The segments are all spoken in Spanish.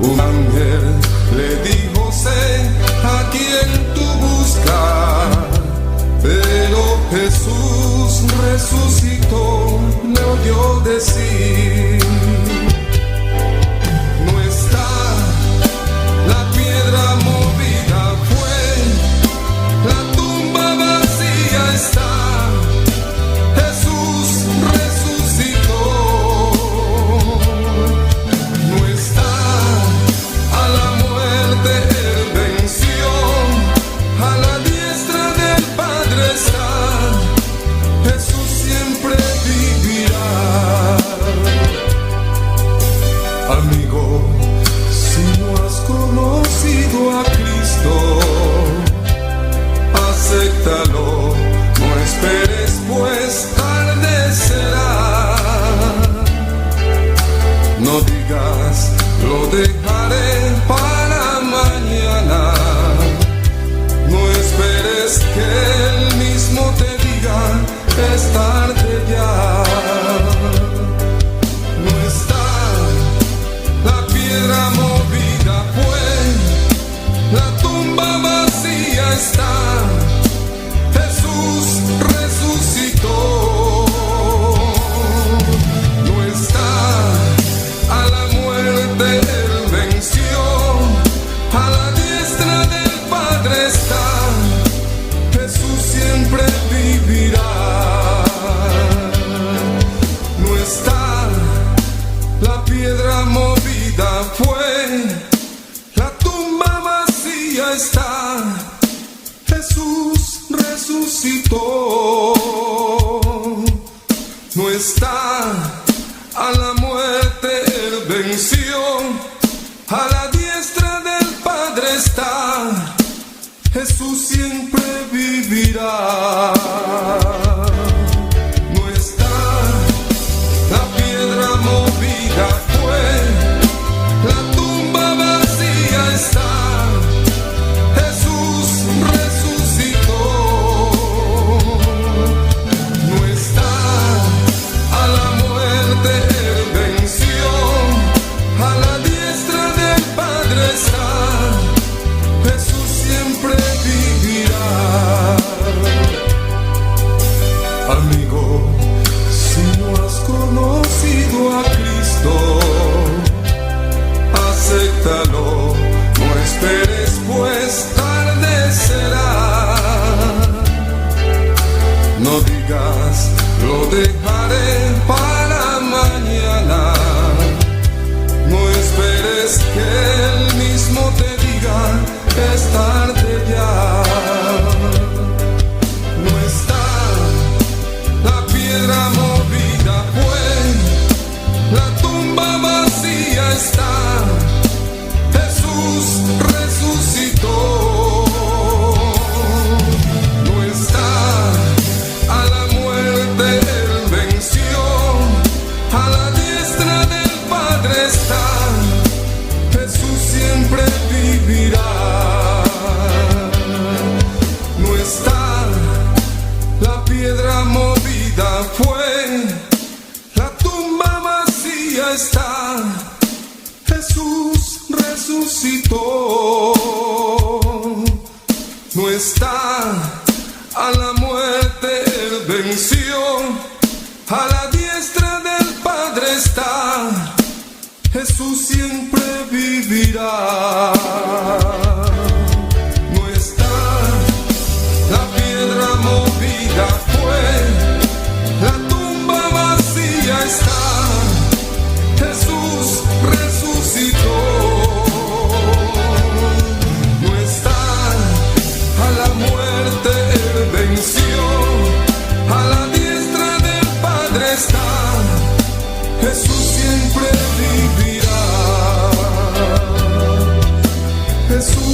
Un ángel le dijo: sé a quien tú buscas. Pero Jesús resucitó, le oyó decir: no está la piedra movida, fue la tumba vacía está. Jesús resucitó, no está a la muerte, él venció, a la diestra del Padre está. Jesús siempre vivirá. Amigo, si no has conocido a Cristo, acéptalo, no esperes, pues tarde será. No digas: lo dejaré para mañana. No esperes que él mismo te diga: es tarde ya. No está la piedra movida, fue la tumba vacía está. Jesús resucitó, no está a la muerte, él venció, a la diestra del Padre está. Jesús siempre vivirá. No está la piedra movida, fue la tumba vacía está. Jesús resucitó, no está a la muerte, él venció, a la diestra del Padre está. Jesús siempre vivirá. No está la piedra movida, fue la tumba vacía está. Jesús resucitó, no está a la muerte, él venció, a la diestra del Padre está. Jesús siempre vivirá. Amigo, si no has conocido a Cristo, acéptalo, no esperes, pues tarde será. No digas: lo dejaré para mañana. No esperes que él mismo te diga: es tarde ya. No está la piedra movida, fue la tumba vacía está. Jesús resucitó, no está a la muerte, él venció, a la diestra del Padre está. Jesús siempre vivirá. No está la piedra movida, fue la tumba vacía está. Jesús resucitó, no está a la muerte, él venció, a la diestra del Padre está. Jesús siempre vivirá. No está la piedra movida, fue la tumba vacía está. Jesús resucitó, no está a la muerte, él venció, a la diestra del Padre está. Jesús siempre vivirá. Jesús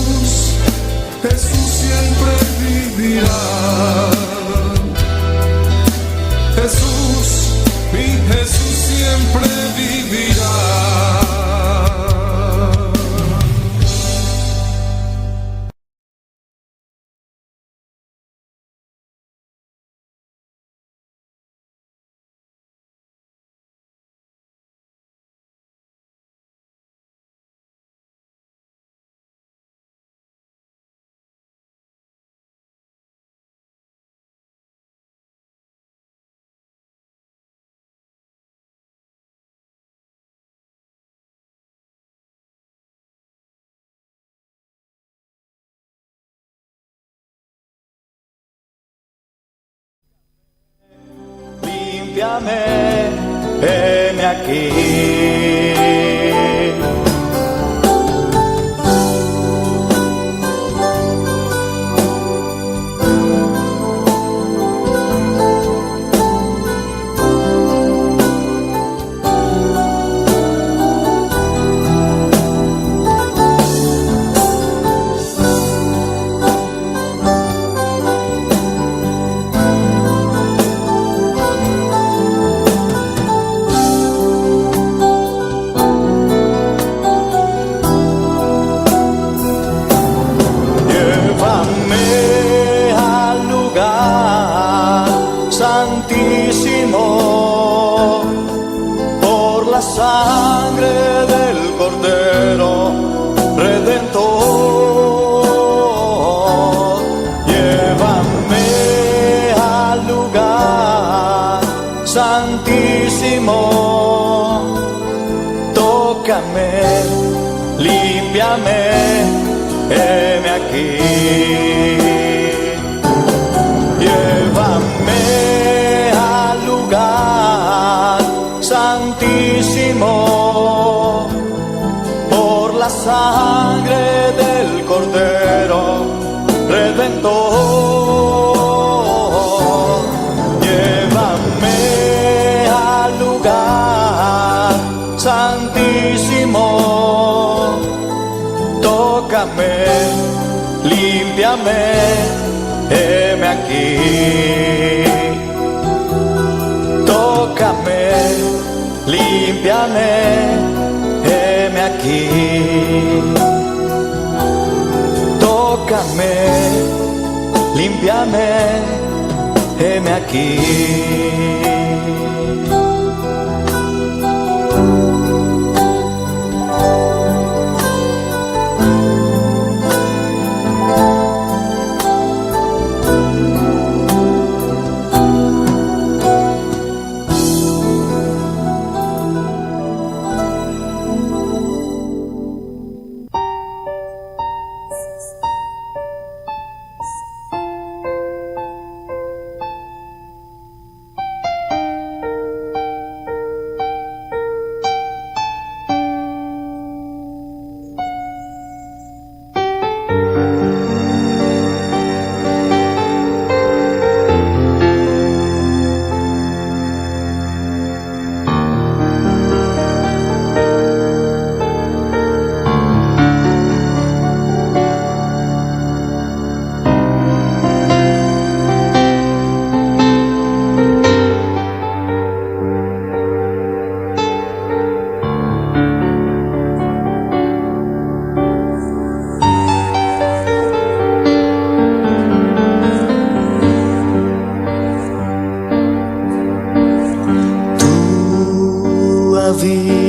límpiame, heme aquí. Santísimo, por la sangre del Cordero Redentor, llévame al lugar santísimo, tócame, límpiame, heme aquí. Llévame al lugar santísimo, por la sangre del Cordero Redentor. Llévame al lugar santísimo, tócame, límpiame, heme aquí. Tócame, límpiame, heme aquí. Tócame, límpiame, heme aquí.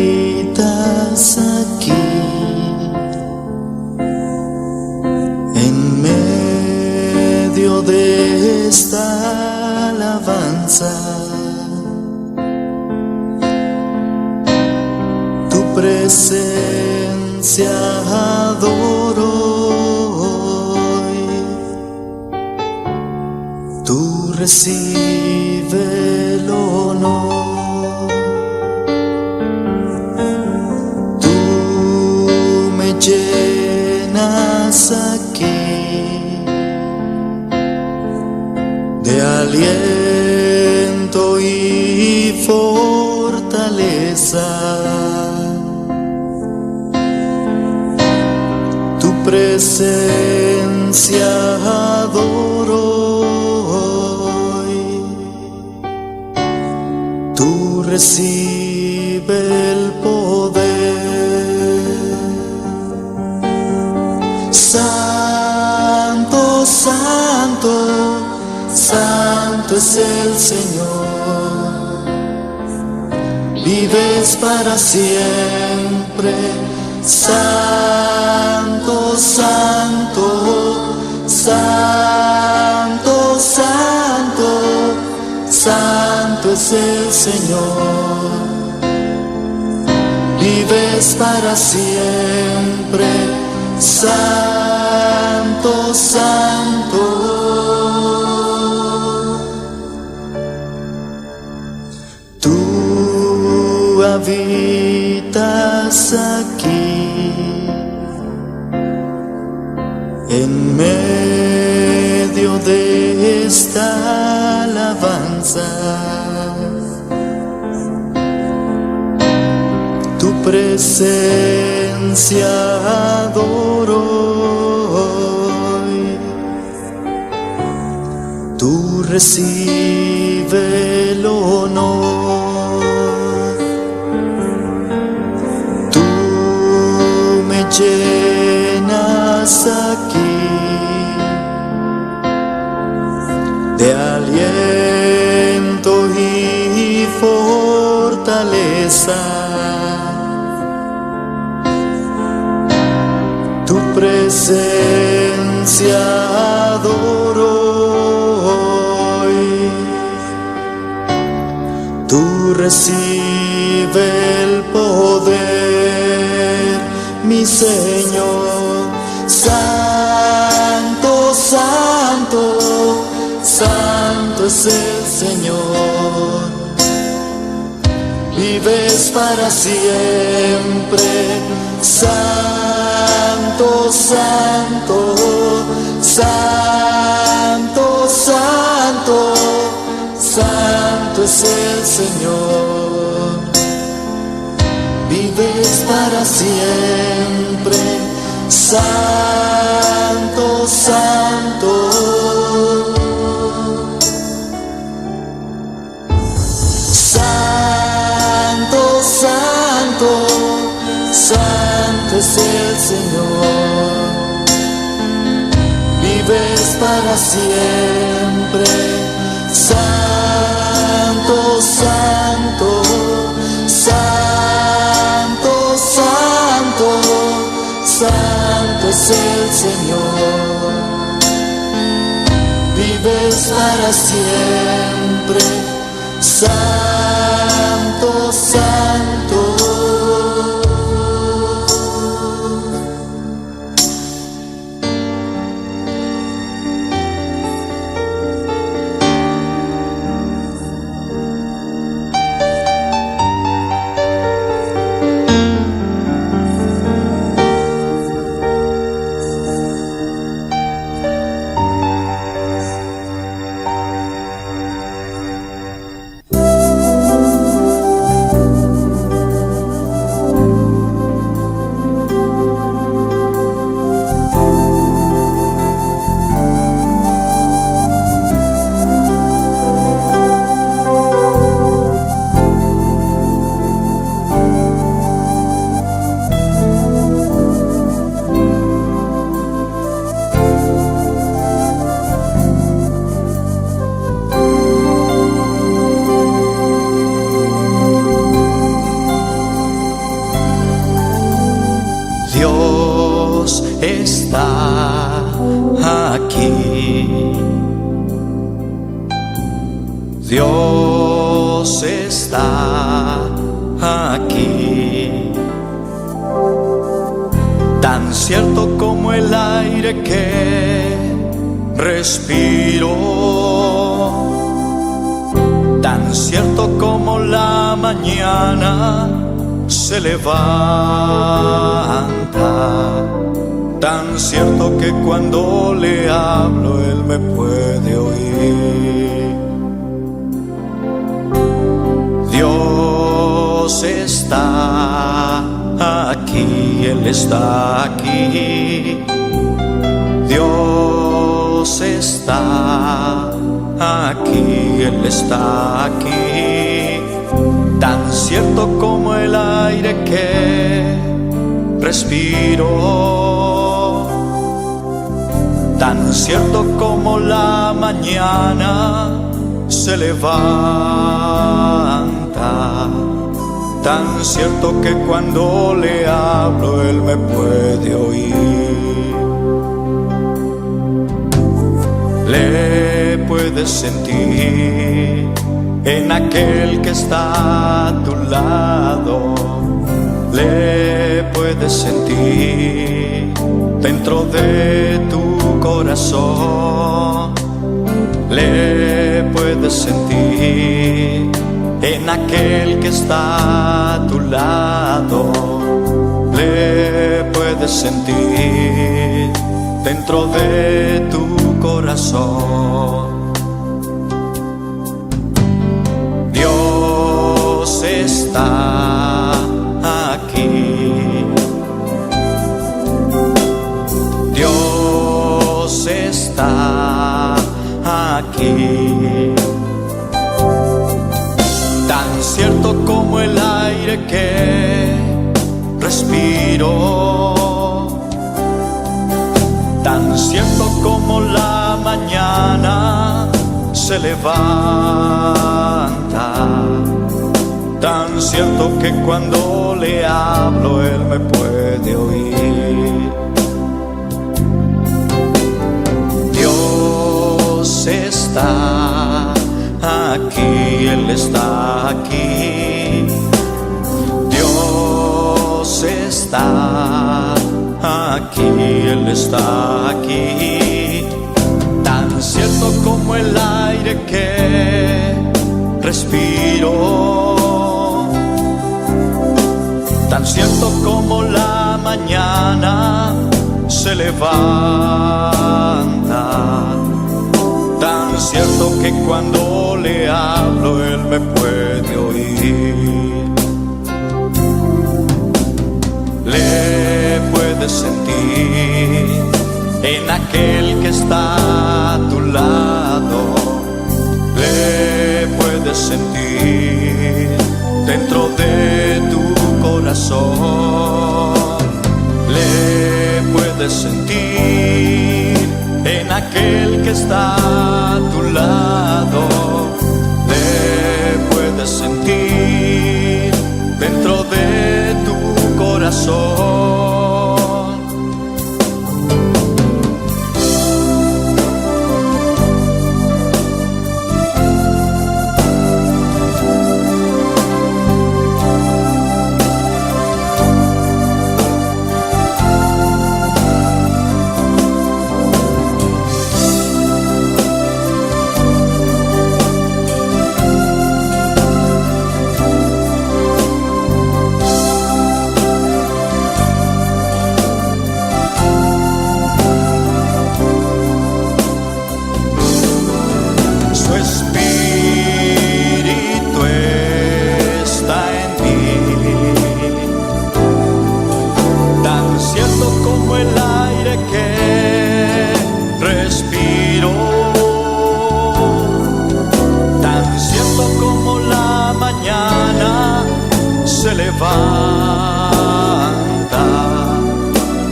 Habitas aquí en medio de esta alabanza. Tu presencia adoro hoy. Tú recibe el honor. Llenas aquí de aliento y fortaleza. Tu presencia adoro hoy. Tú recibe el poder. Santo, santo, santo es el Señor. Vives para siempre. Santo, santo, santo, santo, santo es el Señor. Vives para siempre. Santo, santo. aquí, en medio de esta alabanza. Tu presencia adoro hoy. Tú recibe el honor. Tú me llenas aquí de aliento y fortaleza. Tu presencia adoro hoy. Tú recibe el poder, mi Señor. Santo, santo, santo es el Señor. Vives para siempre. Santo, santo, santo, santo, santo es el Señor. Vives para siempre. Santo, santo. Santo, santo, santo es el Señor. Vives para siempre. Santo, santo, santo, santo, santo es el Señor. Vives para siempre. Santo, santo. Dios está aquí. Dios está aquí. Tan cierto como el aire que respiro, tan cierto como la mañana se levanta, tan cierto que cuando le hablo Él me puede oír. Dios está aquí, Él está aquí. Dios está aquí, Él está aquí. Tan cierto como el aire que respiro, tan cierto como la mañana se levanta, tan cierto que cuando le hablo Él me puede oír. Le puedes sentir en aquel que está a tu lado, le puedes sentir dentro de tu corazón, le puedes sentir en aquel que está a tu lado, puedes sentir dentro de tu corazón. Dios está aquí. Dios está aquí. Tan cierto como el aire que respiro, tan cierto como la mañana se levanta, tan cierto que cuando le hablo Él me puede oír. Dios está aquí, Él está aquí. Dios está aquí, Él está aquí. Tan cierto como el aire que respiro, tan cierto como la mañana se levanta, tan cierto que cuando le hablo Él me puede oír. Le puedes sentir en aquel que está a tu lado. Le puedes sentir dentro de tu corazón. Le puedes sentir en aquel que está a tu lado. Le puedes sentir dentro de tu corazón.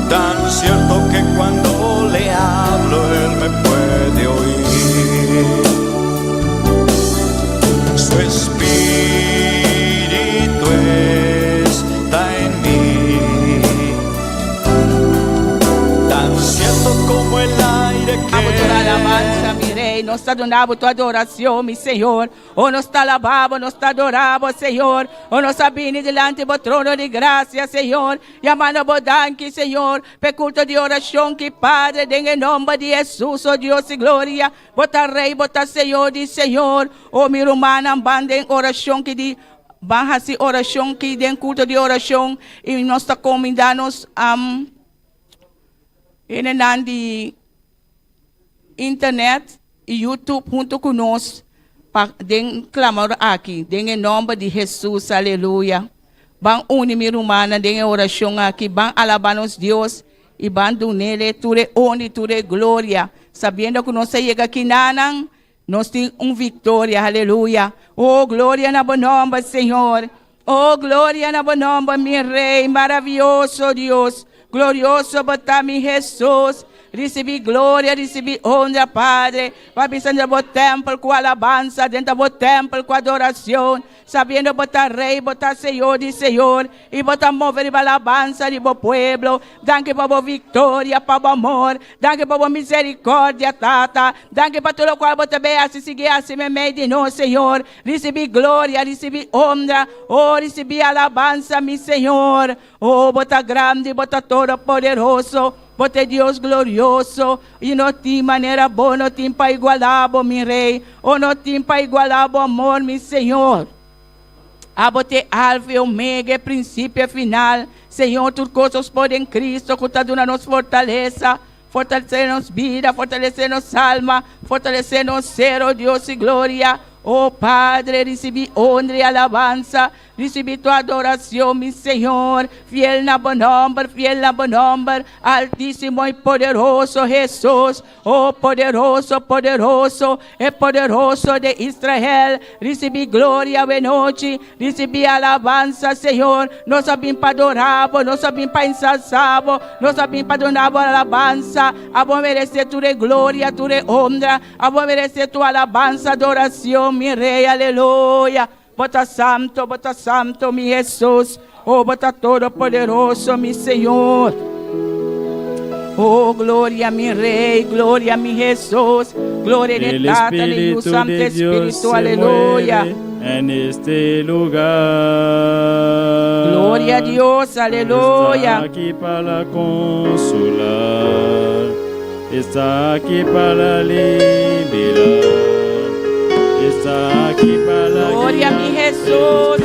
Tan cierto que cuando le hablo Él me puede oír. Su espíritu está en mí, tan cierto como el aire que alabanza, mi rey, nos adoramos tu adoración, mi Señor. Oh, nos te alabamos, nos te adoramos, Señor. Oh, nos abrimos delante do trono de gracia, Señor. Llamando bodanque, Señor. Pe culto de oración que Padre, en el nombre de Jesús, oh Dios y gloria. Bota Rey, bota Señor, di Señor. Oh, mi hermana, banda en oración que di. Baja si oración que den culto de oración. Y nos está combinándonos en el internet e YouTube junto conosco para clamar aqui, em nome de Jesus, aleluia. Vão unir minha irmã, em oração aqui, vão alabar nos Deus e vão dar nele toda honra e toda glória, sabendo que nós chegamos aqui nanang, nós temos vitória, aleluia. Oh, glória na bom nome, Senhor. Oh, glória na bom nome, meu Rei, maravilhoso Deus, glorioso botar mi Jesus. Recebi glória, recebi honra, Padre. Vai pensando no templo com alabança, dentro do templo com adoração, sabendo botar Rei, botar Senhor de Senhor, e botar mover a alabança de bo pueblo. Danke para a vitória, para o amor, danke para a misericórdia, Tata. Danke para tudo o qual você bem assim seguir assim me meio de nós, Senhor. Recebi glória, recebi honra, oh, recebi alabança, meu Senhor. Oh, botar grande, botar todo poderoso. Bote Deus glorioso, e não tem maneira boa, não tem para igualar, meu Rei, ou não tem para igualar, amor, meu Senhor. Abote alfa e omega, princípio e final. Senhor, tudo coisas podem em Cristo, que está dando nos fortaleza. Fortalecer-nos vida, fortalecer-nos alma, fortalecer-nos ser, oh Deus e glória. Oh Padre, recebi honra e alabanza, recebi tua adoração, meu Senhor, fiel na bom nombre, altíssimo e poderoso Jesus, oh poderoso, poderoso, e poderoso de Israel, recebi glória e noite, recebi alabanza, Senhor, nós sabemos para adorar, nós sabemos para ensalzar, nós sabemos para donar alabanza, a bom merecer tua glória, tua honra, a bom merecer tua alabanza, adoração, mi Rei, aleluia. Bota santo, mi Jesus. Oh, bota todo poderoso, mi Senhor. Oh, glória, mi Rei, glória, mi Jesus. Glória de Tata, de Santo Espírito, aleluia. En este lugar. Glória a Deus, aleluia. Está aquí para consolar. Está aquí para liberar. Está aquí para glória, mi Jesus.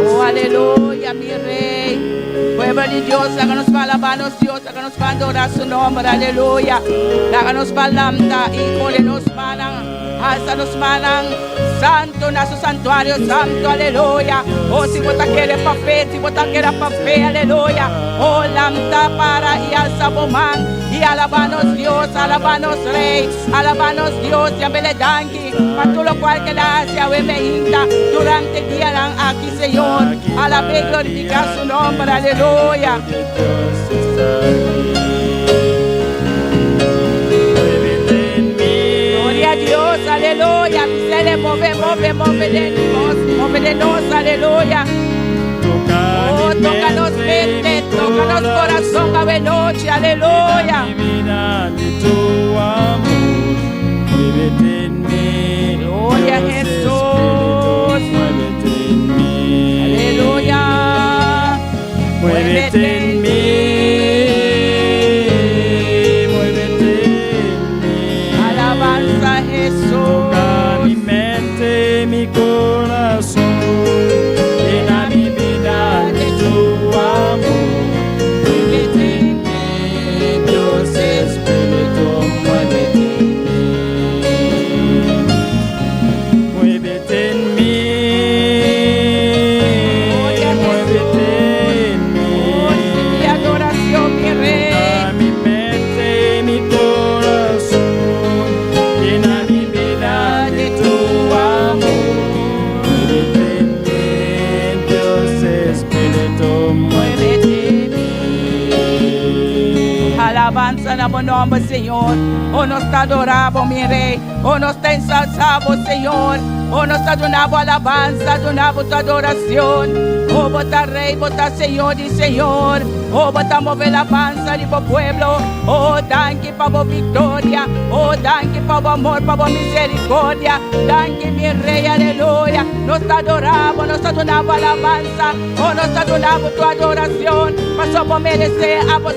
Oh, aleluia, mi Rei. Pueblo de Dios, háganos para alabarnos Dios, háganos para adorar su nombre, aleluya. Háganos para lambda y colenos manan, alzanos manan, santo, na su santuario, santo, aleluya. Oh, si vos quieres pa' fe, si vos quieres pa' fe, aleluya. Oh, lambda para y alza bomán. Y alabanos Dios, alabanos Rey, alabanos Dios, y ambele danki, para todo lo cual que la hace, a me hinta, durante el día aquí, Señor, alabe y glorificar su nombre, aleluya. Gloria a Dios, aleluya, se le mueve de nos, aleluya. Oh, tócanos mente, tócanos corazón, ave noche, aleluya. Gloria a Jesús. Aleluya. Muévete en mí. Muévete en mí. Alabanza a Jesús. Toca mi mente, mi corazón. Alabanza na bom nome, Senhor. Oh, nós te adoramos, meu Rei. Oh, nós te ensalzamos, Senhor. Oh, nós te adoramos alabanza, adoramos tua adoração. Oh, bota Rei, bota Senhor de Senhor. Oh, bota mover alabanza de bo pueblo. Oh, danke para bo vitória. Oh, danke para bo amor, para bo misericórdia. Danke, meu Rei, aleluia. Nós te adoramos alabanza. Oh, nós te adoramos tua adoração. Mas só vou merecer, a vos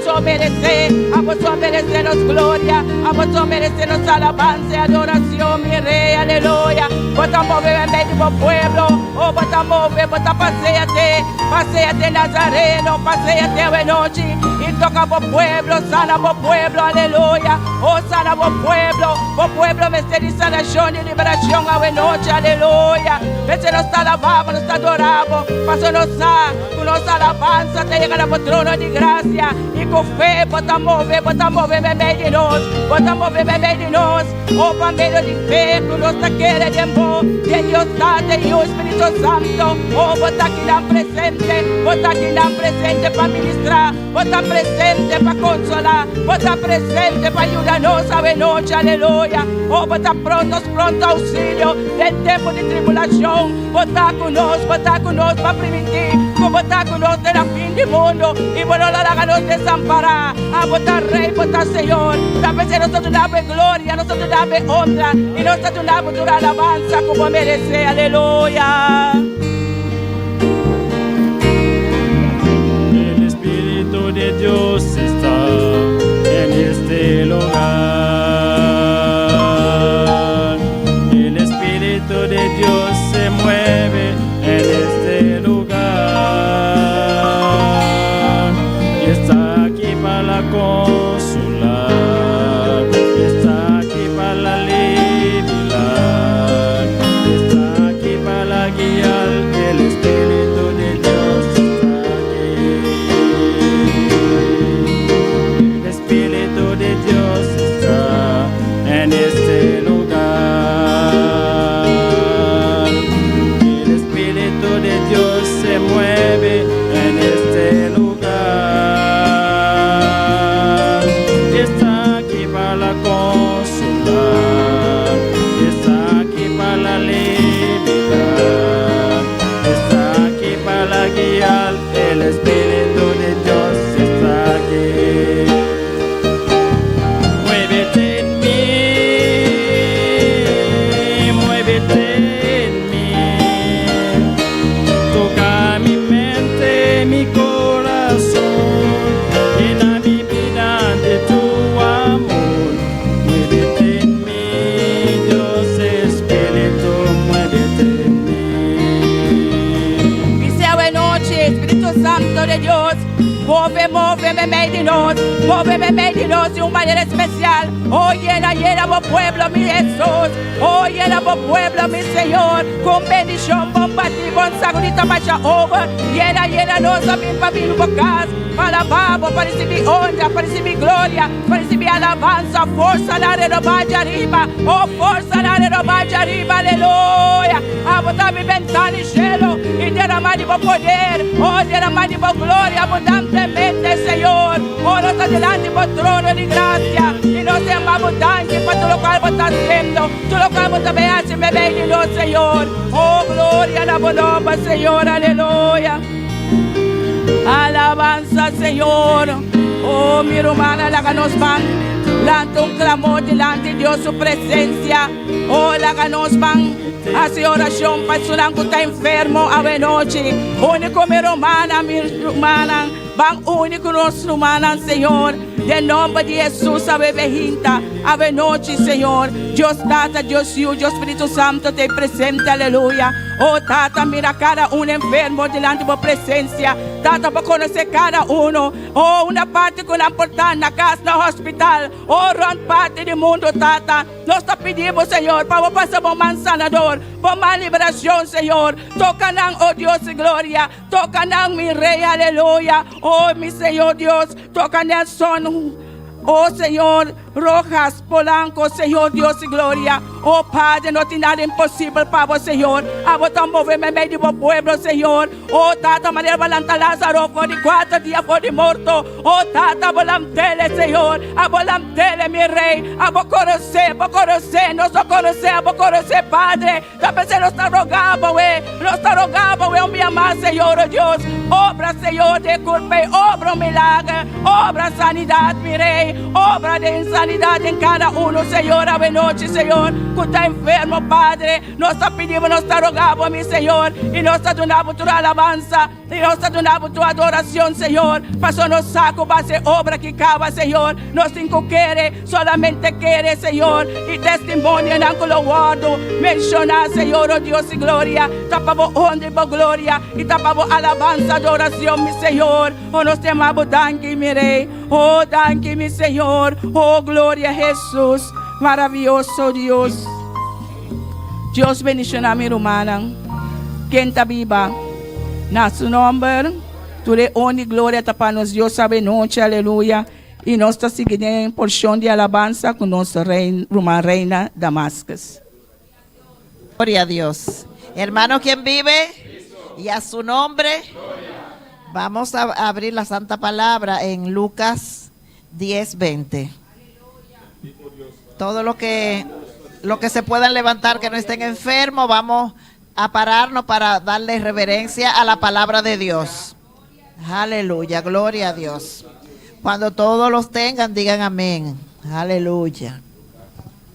merecer nos glória, a vos merecer nos alabanza e adoração, mi Rei, aleluia. Bota mover en meio do pueblo, oh, bota mover, bota passeate Nazareno, passeate a noite, e toca bo pueblo, sana bo pueblo, aleluia. Oh, sana bo pueblo, mestre de sanação e liberação a noite, aleluia. Mestre nos alabamos, nos adoramos, passo com nossa alabanza, te chega no trono de graça, e com fé, bota mover em meio de nós, bota mover em meio de nós, oh, para meio de fé, com nossa querer de amor, de Deus Tate e o Espírito Santo, oh, bota aqui na presente para ministrar, bota presente para consolar, bota presente para ajudar-nos a noite, aleluia. Oh, bota pronto auxílio, de tempo de tribulação, bota conosco para permitir, bota conosco na fim do mundo, e não larga nos desamparar, a bota Rei, bota Senhor, da vez nós te damos glória, nós te damos honra, e nós te damos toda alabanza como merece, aleluia. El Espíritu de Dios está en este lugar. El Espíritu de Dios se mueve en está aquí para consolar, está aquí para liberar, está aquí para guiar. El Espíritu de Dios está aquí. El Espíritu de Dios está en este lugar. El Espíritu de Dios se mueve en este lugar. Está aquí para consolar, está aquí para liberar, está aquí para guiar. El Espíritu de Dios está aquí. Muévete en mí, muévete en mí. Toca mi mente, mi corazón, llena mi vida de tu amor. Muévete en mí, Dios Espíritu, muévete en mí. Dice buenas noches, Espíritu Santo de Dios. Muéveme en medio de nos, muéveme en medio de nos de una manera especial. Oh, llena mi pueblo, mi Jesús. Oh, llena mi pueblo, mi Señor. Con bendición, con batir, con sagurita, marcha over. Llena nos a mi familia, bocas. Para alabar, para recibir honra, para recibir gloria, para recibir alabanza, fuerza la renovar arriba. Oh, fuerza la renovar arriba, aleluya. A botar mi ventana y cielo y derramar de poder. Oh, derramar de gloria abundantemente, Señor. Oh, nos adelante por trono de gracia y nos llama abundante para todo lo cual vos estás haciendo. Todo lo cual vos también haces, me bendigo, Señor. Oh, gloria a la bomba, Señor, aleluya. Alabanza, Señor. Oh, mi hermana, la que nos van. Lanta un clamor delante de Dios, su presencia. Oh, la que nos van. Hace oración para su que está enfermo a noche. Único mi hermana, van único nuestro hermana, Señor. De nombre de Jesús, ave vejinta, ave noche, Señor. Dios Tata, Dios Hijo, Dios Espíritu Santo, te presente, aleluya. Oh, Tata, mira cada uno enfermo delante de tu presencia. Tata, para conocer cada uno. Oh, una parte que una importante, na casa, no hospital. Oh, gran parte del mundo, Tata. Nós te pedimos, Señor, para pasar por man sanador, por más liberación, Señor. Toca nan, oh Dios y gloria. Toca nan, mi Rey, aleluya. Oh, mi Señor Dios, toca nan son. Oh Señor, Rojas, Polanco, Señor Dios y gloria. Oh Padre, no tiene nada imposible para vos, Señor. A vos tan moverme en medio del pueblo, Señor. Oh Tata, María Valanta Lázaro, por de 4 días por de muerto. Oh Tata, volantele, Señor. A volantele, mi Rey. A vos conocer, nos conocer, a vos conocer, Padre. También nos está rogando, güey. Nos está rogando, güey, mi amado, Señor, oh Dios. Obra, Señor, de culpa, obra un milagro, obra sanidad, mi Rey. Obra de insanidad en cada uno, Señor, a noche, Señor, que está enfermo, Padre. Nos está pidiendo, nos está rogando, mi Señor, y nos está dando tu alabanza, y nos está dando tu adoración, Señor. Pasó nos saco, va a ser obra que acaba, Señor. Nos cinco quiere, solamente quiere, Señor, y testimonio en ángulo guardo. Menciona, Señor, oh Dios y gloria. Tapamos honra y gloria, y tapamos alabanza, adoración, mi Señor. Oh, nos temamos, danke, mi Rey. Oh, danke, mi Señor. Oh, gloria a Jesús. Maravilloso Dios. Dios bendición a mi hermana. Quien está viva. Na su nombre. Tu le honra y gloria tapanos Dios sabe noche. Aleluya. Y nos está siguiendo en porción de alabanza con nuestra reina Damascus. Gloria a Dios. Hermano, ¿quién vive? Y a su nombre. Vamos a abrir la santa palabra en Lucas 10:20. Todo lo que se puedan levantar que no estén enfermos, vamos a pararnos para darle reverencia a la palabra de Dios. Aleluya, gloria a Dios. Cuando todos los tengan, digan amén. Aleluya.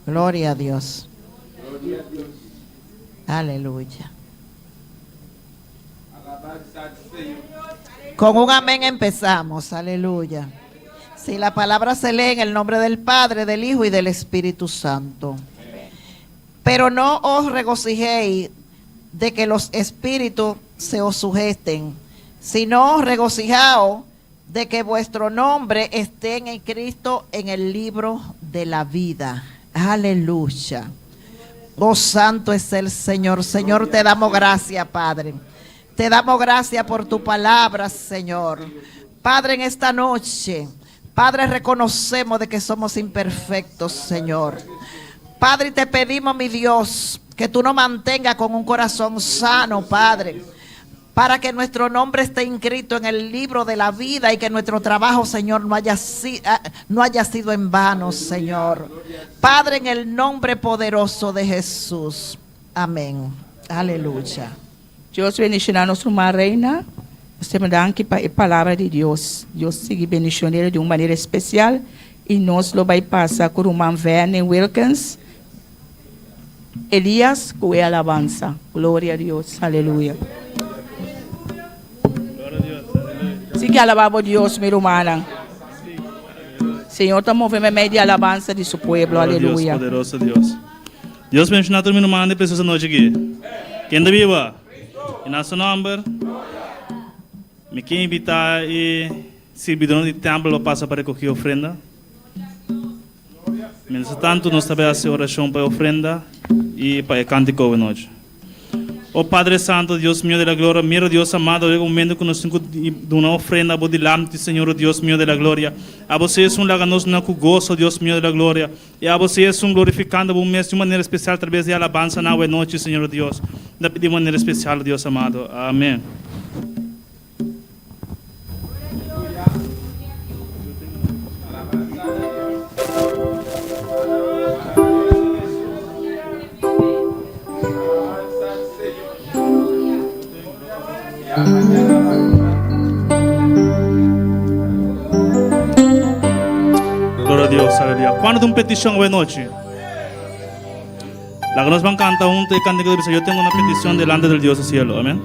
Gloria a Dios. Aleluya. Con un amén empezamos, aleluya. Si la palabra se lee en el nombre del Padre, del Hijo y del Espíritu Santo. Pero no os regocijéis de que los espíritus se os sujeten, sino regocijaos de que vuestro nombre esté en Cristo en el libro de la vida. Aleluya. Oh, santo es el Señor. Señor, te damos gracias, Padre. Te damos gracias por tu palabra, Señor. Padre, en esta noche, Padre, reconocemos de que somos imperfectos, Señor. Padre, te pedimos, mi Dios, que tú nos mantengas con un corazón sano, Padre, para que nuestro nombre esté inscrito en el libro de la vida y que nuestro trabajo, Señor, no haya sido en vano, Señor. Padre, en el nombre poderoso de Jesús. Amén. Aleluya. Dios bendicionar a nossa irmã Reina. Você me dá aqui a palavra de Deus. Deus siga bendicionando ela de uma maneira especial. E nós lo vai passar com o irmão Werner Wilkins. Elias, com a alabança. Glória a Deus. Aleluia. Sí que alabamos a Dios, mi hermana. Señor, está moviendo en medio de alabanza de su pueblo. Aleluya. Dios, poderoso Dios. Dios bendiga a todo mi hermano de preciosa noche aquí. ¿Quién de viva? En nuestro nombre, me quiero invitar y servidor de templo pasa para recoger ofrenda. Mientras tanto, nos também hacer oración para ofrenda y para el cántico de noche. Oh Padre Santo, Dios mío de la gloria, mira Dios amado, en un momento que nos tengo de una ofrenda por delante, Señor, Dios mío de la gloria. A você es un laganos no gozo, Dios mío de la gloria. Y a você es un glorificando un mes de manera especial a través de alabanza na noche, Señor Dios. De manera especial, Dios amado. Amén. Glória a Deus, aleluia. Quando tem uma petição hoje noite, lá que nós vamos cantar juntos e cantar que eu tenho uma petição delante do Deus do cielo, amém?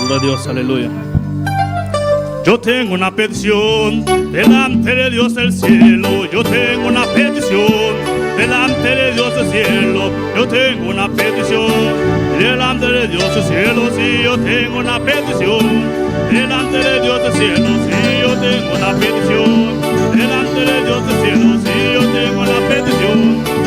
Glória a Deus, aleluia. Yo tengo una petición delante de Dios del cielo. Yo tengo una petición delante de Dios del cielo. Yo tengo una petición delante de Dios del cielo. Sí, yo tengo una petición delante de Dios del cielo. Sí, yo tengo una petición delante de Dios del cielo. Sí, yo tengo una petición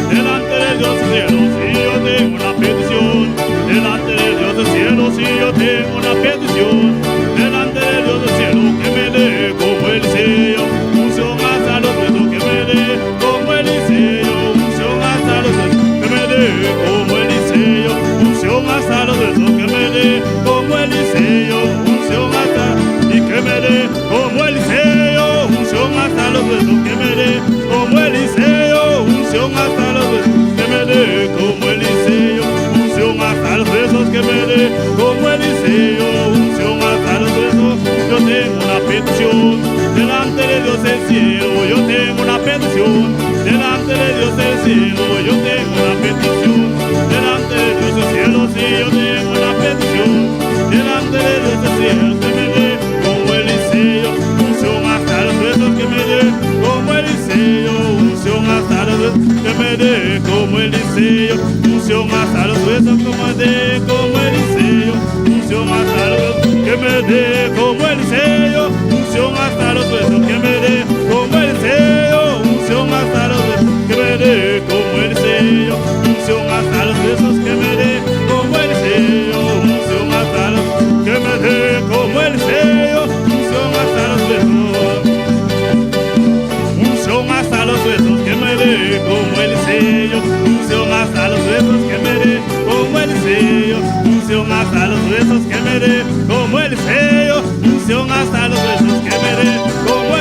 delante de Dios del cielo. Sí, yo tengo una petición delante de Dios del cielo. Sí, yo tengo una petición delante de Dios del cielo, que me dé como Eliseo, unción hasta los huesos, que me dé como Eliseo, unción hasta los huesos, que me dé como Eliseo, unción hasta los huesos, que me dé como Eliseo, unción hasta, y que me dé como Eliseo, unción hasta los huesos, que me dé como Eliseo, unción hasta los huesos, que me dé como Eliseo, unción hasta los huesos, que me dé como Eliseo, unción hasta los huesos. Yo tengo una petición delante de Dios del cielo. Yo tengo una petición delante de Dios del cielo. Yo tengo una petición delante de Dios del cielo. Sí, yo tengo una petición delante de Dios del cielo. Que me dé como Eliseo, unción hasta los huesos. Que me dé como Eliseo, unción hasta los huesos. Que me dé como Eliseo, unción hasta los huesos. Que me dé como Eliseo, unción hasta los huesos. Que me dé como Eliseo, unción hasta los huesos, que me dé como Eliseo, unción hasta los huesos, que me dé como Eliseo, unción hasta los huesos, que me dé como Eliseo, unción hasta los, que me dé como Eliseo, unción hasta los huesos, unción hasta los huesos, que me dé como Eliseo, unción hasta los huesos, que me dé como Eliseo, unción hasta los huesos, que me dé como Eliseo, unción hasta los huesos, que me dé como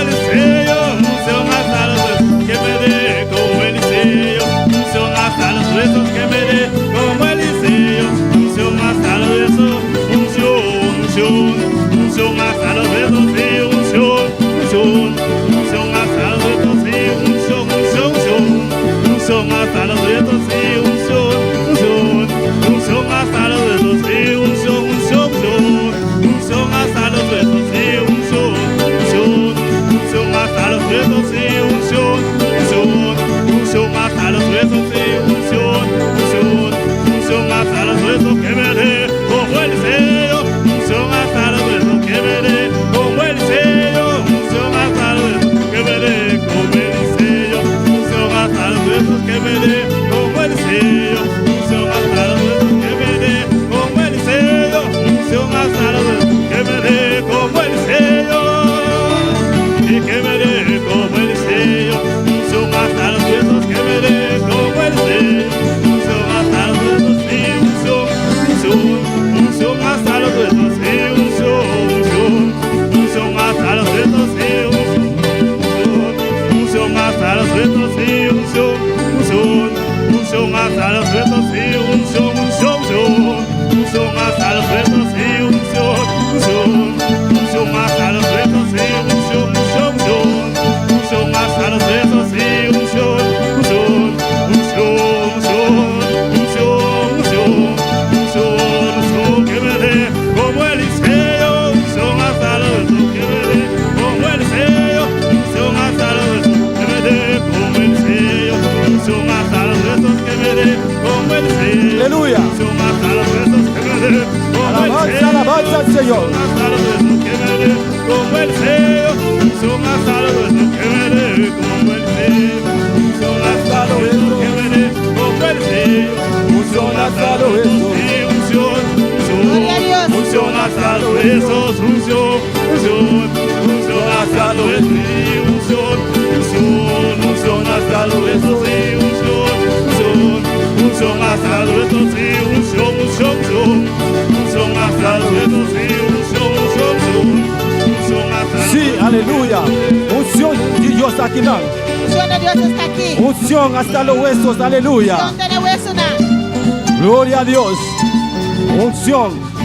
unción hasta los huesos, sí, unción, unción, unción, unción hasta los huesos, sí, unción, unción, unción hasta los huesos, sí, unción, unción, unción, unción hasta los huesos, sí, unción, unción, unción, unción, unción, unción, unción, que me dé como Eliseo, unción hasta los huesos, que me dé como Eliseo, unción hasta los huesos, que me dé como Eliseo, unción hasta los huesos, que me dé como Eliseo, Aleluya. unción hasta los huesos, que me dé como Alabanza, Eliseo, alabanza al Señor. unción hasta los huesos, que me dé como Eliseo, unción hasta los huesos, que me dé como Eliseo, unción hasta los huesos, que me dé como Eliseo, unción hasta los huesos, sí, unción, Gloria a Dios. unción hasta los huesos, unción, unción, unción hasta los huesos, sí, unción, unción, unción hasta los huesos, sí, unción, unción, unción hasta los huesos, sí, unción, unción, unción, unción hasta los huesos, sí, unción, unción, unción, unción hasta los Sí, huesos. aleluya. Unción de Dios está aquí, ¿no? Unción de Dios está aquí. Unción hasta los huesos, aleluya. Unción de hueso na. Gloria a Dios. Unción.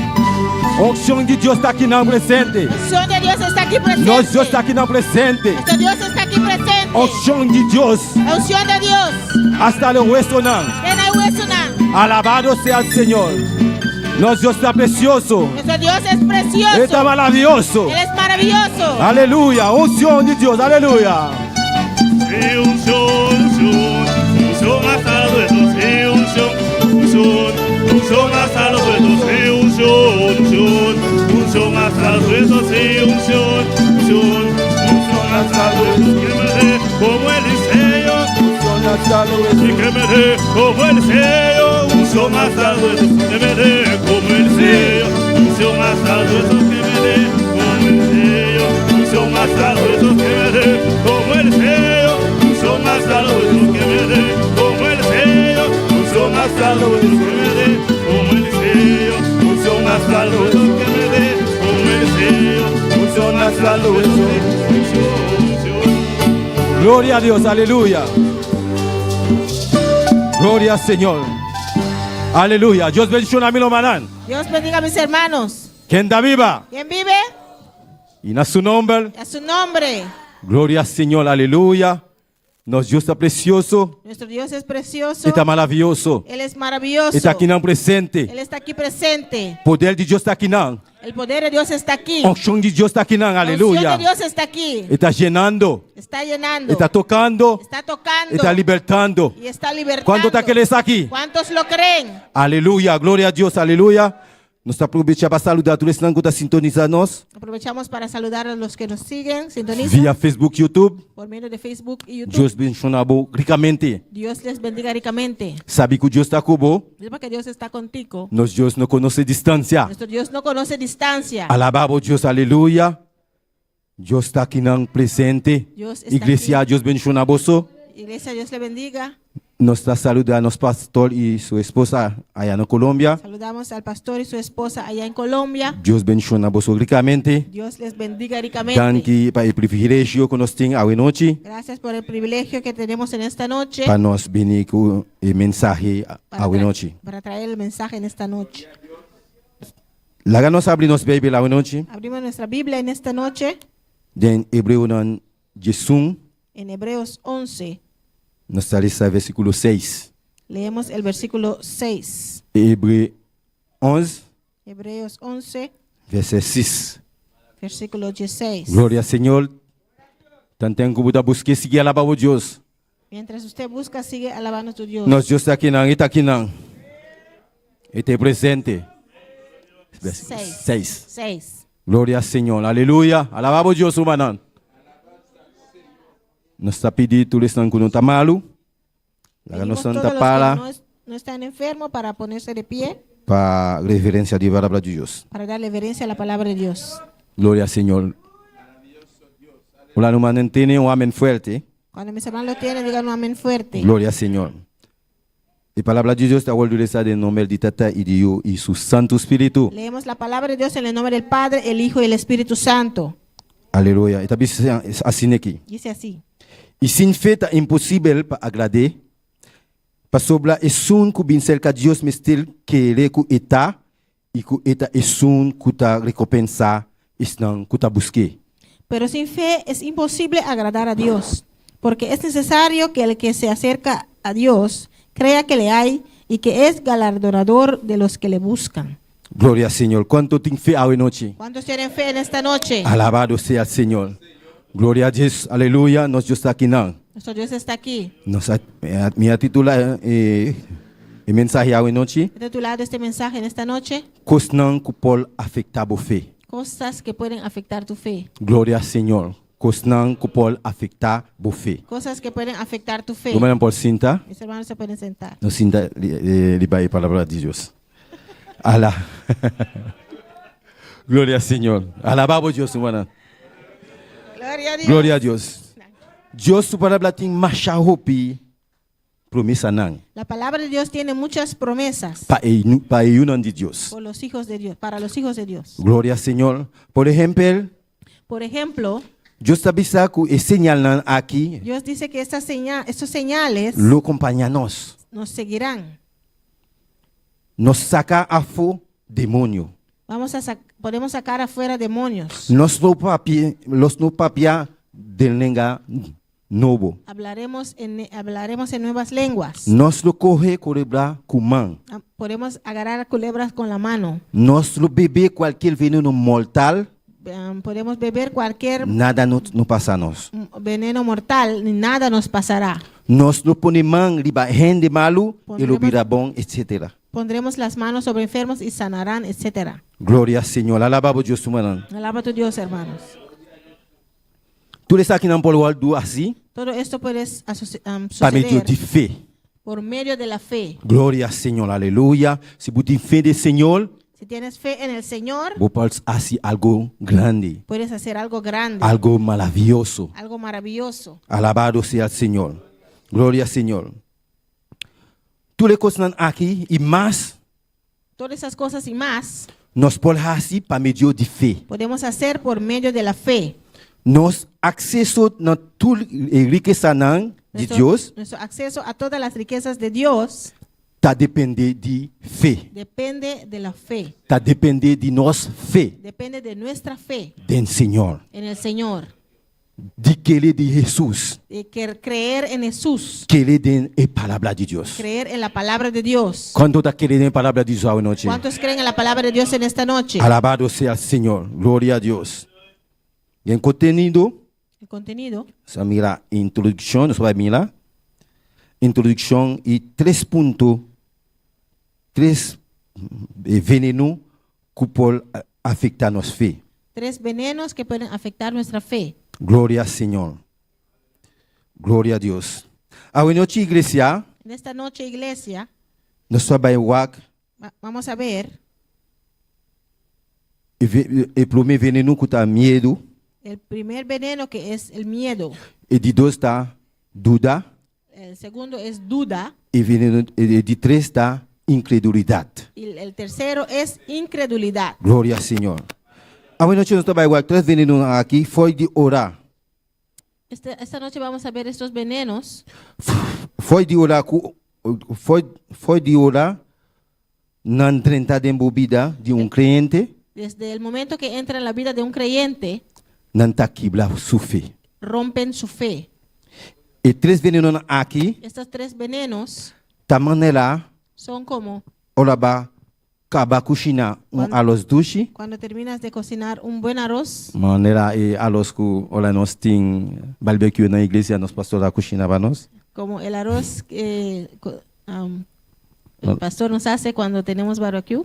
Unción de Dios está aquí, ¿no? Presente. Unción de Dios está aquí presente. Nós Dios está aquí, ¿no? Presente. Nuestro Dios está aquí presente. Unción de Dios La unción de Dios. hasta los huesos, ¿no? Ven al hueso na. Alabado sea el Señor. Nuestro Dios está precioso. Nuestro Dios es precioso. Está maravilloso. Él es maravilloso. Aleluya. Unción de Dios, aleluya. Sí, unción, unción, unción hasta los huesos, sí, unción, unción, unción hasta los huesos, sí, unción, unción, unción hasta los huesos, sí, unción, unción, unción hasta los huesos, que me dé como Eliseo, Unción hasta los huesos. y que me dé como Eliseo, unción hasta los huesos, que me dé como Eliseo, unción hasta los huesos, que me dé como Eliseo, unción hasta los huesos, que me dé como Eliseo, unción hasta los huesos, que me dé como Eliseo, unción hasta los huesos, que me dé como Eliseo, unción hasta los huesos, que me dé como Eliseo, unción hasta los huesos, unción. Gloria a Dios, aleluya. Gloria al Señor. Aleluya. Dios bendiga a mi hermano. Dios bendiga a mis hermanos. Quien da viva. ¿Quién vive? Y en su nombre. A su nombre. Gloria al Señor, aleluya. Nuestro Dios está precioso. Nuestro Dios es precioso. Está maravilloso. Él es maravilloso. Está aquí en presente. Él está aquí presente. Poder de Dios está aquí. El poder de Dios está aquí. Unción de Dios está aquí. La unción Aleluya. de Dios está aquí. Está llenando. Está llenando. Está tocando. Está tocando. Está libertando. Y está libertando. ¿Cuánto está que les aquí? ¿Cuántos lo creen? Aleluya. Gloria a Dios. Aleluya. Nos aprovechamos para saludar a todos los que están sintonizando Aprovechamos para saludar a los que nos siguen, sintonizan vía Facebook, YouTube. por medio de Facebook y YouTube. Dios bendiga ricamente. Dios les bendiga ricamente. Sabe que Dios está con Sepa que Dios está contigo. Nos Dios no conoce distancia. Nuestro Dios no conoce distancia. Alabamos Dios, aleluya. Dios está aquí en presente. Dios está Iglesia, aquí. Dios bendiga a vos. Iglesia, Dios le bendiga. Nos está saludando a pastor y su esposa allá en Colombia. Saludamos al pastor y su esposa allá en Colombia. Dios bendiga a vos ricamente. Dios les bendiga ricamente. Danke para el privilegio que nos tiene hoy noche. Gracias por el privilegio que tenemos en esta noche Para nos venir con el mensaje hoy noche. para traer el mensaje en esta noche. La nos abrimos Biblia hoy noche. Abrimos nuestra Biblia en esta noche En Hebreo en Jesús. en Hebreos 11. Nos está el versículo 6. Leemos el versículo 6. Hebreo 11, Hebreos 11, verset 6. versículo 16. Gloria al Señor. Tanto en que busque seguir alabando a Dios. Mientras usted busca, sigue alabando a tu Dios. Nos Dios está aquí, está aquí. Está presente. Versículo 6. 6. Gloria al Señor. Aleluya. Alabamos a Dios, hermano. Nos está pidiendo tú les están con un tamalu. La Pedimos nos todos está los para que no están enfermos para ponerse de pie, para reverencia de la palabra de Dios. para dar reverencia a la palabra de Dios. Gloria al Señor. Hola, hermano, tiene un amén fuerte. Cuando mis hermanos lo tienen, digan un amén fuerte. Gloria al Señor. Y palabra de Dios está volviendo en nombre de Tata y de Dios y su Santo Espíritu. Leemos la palabra de Dios en el nombre del Padre, el Hijo y el Espíritu Santo. Aleluya. Está así aquí. Dice así. Y sin fe es imposible para agradar, Pasobla esun ku bin cerca Dios mestil querer ku eta e ku eta esun ku ta recompensa isnan ku ta busque. Pero sin fe es imposible agradar a Dios, porque es necesario que el que se acerca a Dios crea que le hay y que es galardonador de los que le buscan. Gloria al Señor. ¿Cuánto tienen fe hoy noche? ¿Cuántos tienen fe en esta noche? Alabado sea el Señor. Gloria a Dios. Aleluya. Nos Dios está aquí. Nuestro Dios está aquí. Mi titula el mensaje hoy noche. He titulado este mensaje en esta noche: Cosnan que Paul afecta tu fe. cosas que pueden afectar tu fe. Gloria al Señor. Cosnan que Paul afecta tu fe. Cosas que pueden afectar tu fe. Número por cinta. Mis hermanos se pueden sentar. No cinta la palabra de Dios. Ala. Gloria al Señor. Alabamos Dios, hermana. Gloria a Dios. Gloria a Dios. Dios su palabra tiene más hopi promesa nan. La palabra de Dios tiene muchas promesas Pa uno de Dios. por los hijos de Dios, para los hijos de Dios. Gloria al Señor. Por ejemplo, Por ejemplo, Dios sabía que el señal nan aquí Dios dice que estos señales lo acompañanos. nos seguirán. Nos saca a fu demonio. Podemos sacar afuera demonios. Los no papia del lenga novo. Hablaremos en nuevas lenguas. Nos lo coge culebra kuman. Podemos agarrar culebras con la mano. Nos lo bebe cualquier veneno mortal. Podemos beber cualquier Nada no pasa a nos. veneno mortal, ni nada nos pasará. Nos lo pone man riba gente malo y lo Pondremos- vira bon, etc. Pondremos las manos sobre enfermos y sanarán, etc. Gloria al Señor. Alabamos Dios, hermano. Alaba a tu Dios, hermanos. Tú le estás aquí en Paul Waldo así, Todo esto puede para medio de suceder fe. por medio de la fe. Gloria al Señor, aleluya. Si tú tienes fe del Señor, Si tienes fe en el Señor, vos puedes hacer algo grande, puedes hacer algo grande, algo maravilloso. algo maravilloso. Alabado sea el Señor. Gloria al Señor. Tú le cosas aquí y más Todas esas cosas y más nos podemos hacer para medio de fe. podemos hacer por medio de la fe. Nos acceso a toda riqueza de Dios Nuestro acceso a todas las riquezas de Dios está depende de fe. depende de la fe. Está depende de nuestra fe Depende de nuestra fe del Señor. en el Señor. De que le de Jesús. De creer en Jesús. Que le den la palabra de Dios. Creer en la palabra de Dios. ¿Cuánto te quiere la palabra de Dios hoy noche? ¿Cuántos creen en la palabra de Dios en esta noche? Alabado sea el Señor. Gloria a Dios. Y en contenido, El contenido. se mira introducción, nos va a mirar. Introducción y 3 puntos. 3 venenos que pueden afectar nuestra fe. 3 venenos que pueden afectar nuestra fe. Gloria al Señor. Gloria a Dios. Hoy noche, iglesia, En esta noche, iglesia, nos va a vamos a ver el primer veneno que está miedo. el primer veneno, que es el miedo. E de 2 está duda. El segundo es duda. E de 3 está incredulidad. Y el tercero es incredulidad. Gloria al Señor. Hoy noche nos va a 3 venenos aquí. Foi de orar. Esta noche vamos a ver estos venenos. Foi de orar. Foi de orar. Na entrada de embobida de creyente. Desde el momento que entra en la vida de un creyente, Nanta quibla su fe. rompen su fe. E 3 venenos aquí. Estos 3 venenos Ta manera. son como Ora ba. Kaba kushina a los dushi. cuando terminas de cocinar un buen arroz. Manera a los que hola nos tin barbecue na iglesia nos pastora kushina vanos. Como el arroz que el pastor nos hace cuando tenemos barbecue.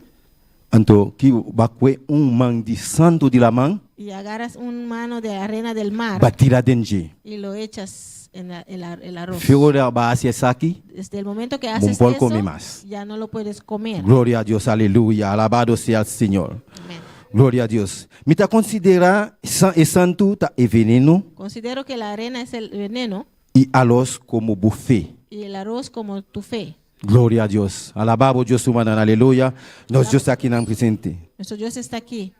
Anto ki bakwe man di santo de la man. Y agarras un mano de arena del mar Batira denje. y lo echas en el arroz. Fiora ba hacia saki. Desde el momento que haces Bon eso, come más. ya no lo puedes comer. Gloria a Dios, aleluya. Alabado sea el Señor. Amén. Gloria a Dios. Me ta considera santo ta e veneno Considero que la arena es el veneno y alos como buffet. y el arroz como tu fe. Gloria a Dios. Alabado Dios humano, aleluya. Nos Dios aquí en presente. Nuestro Dios está aquí.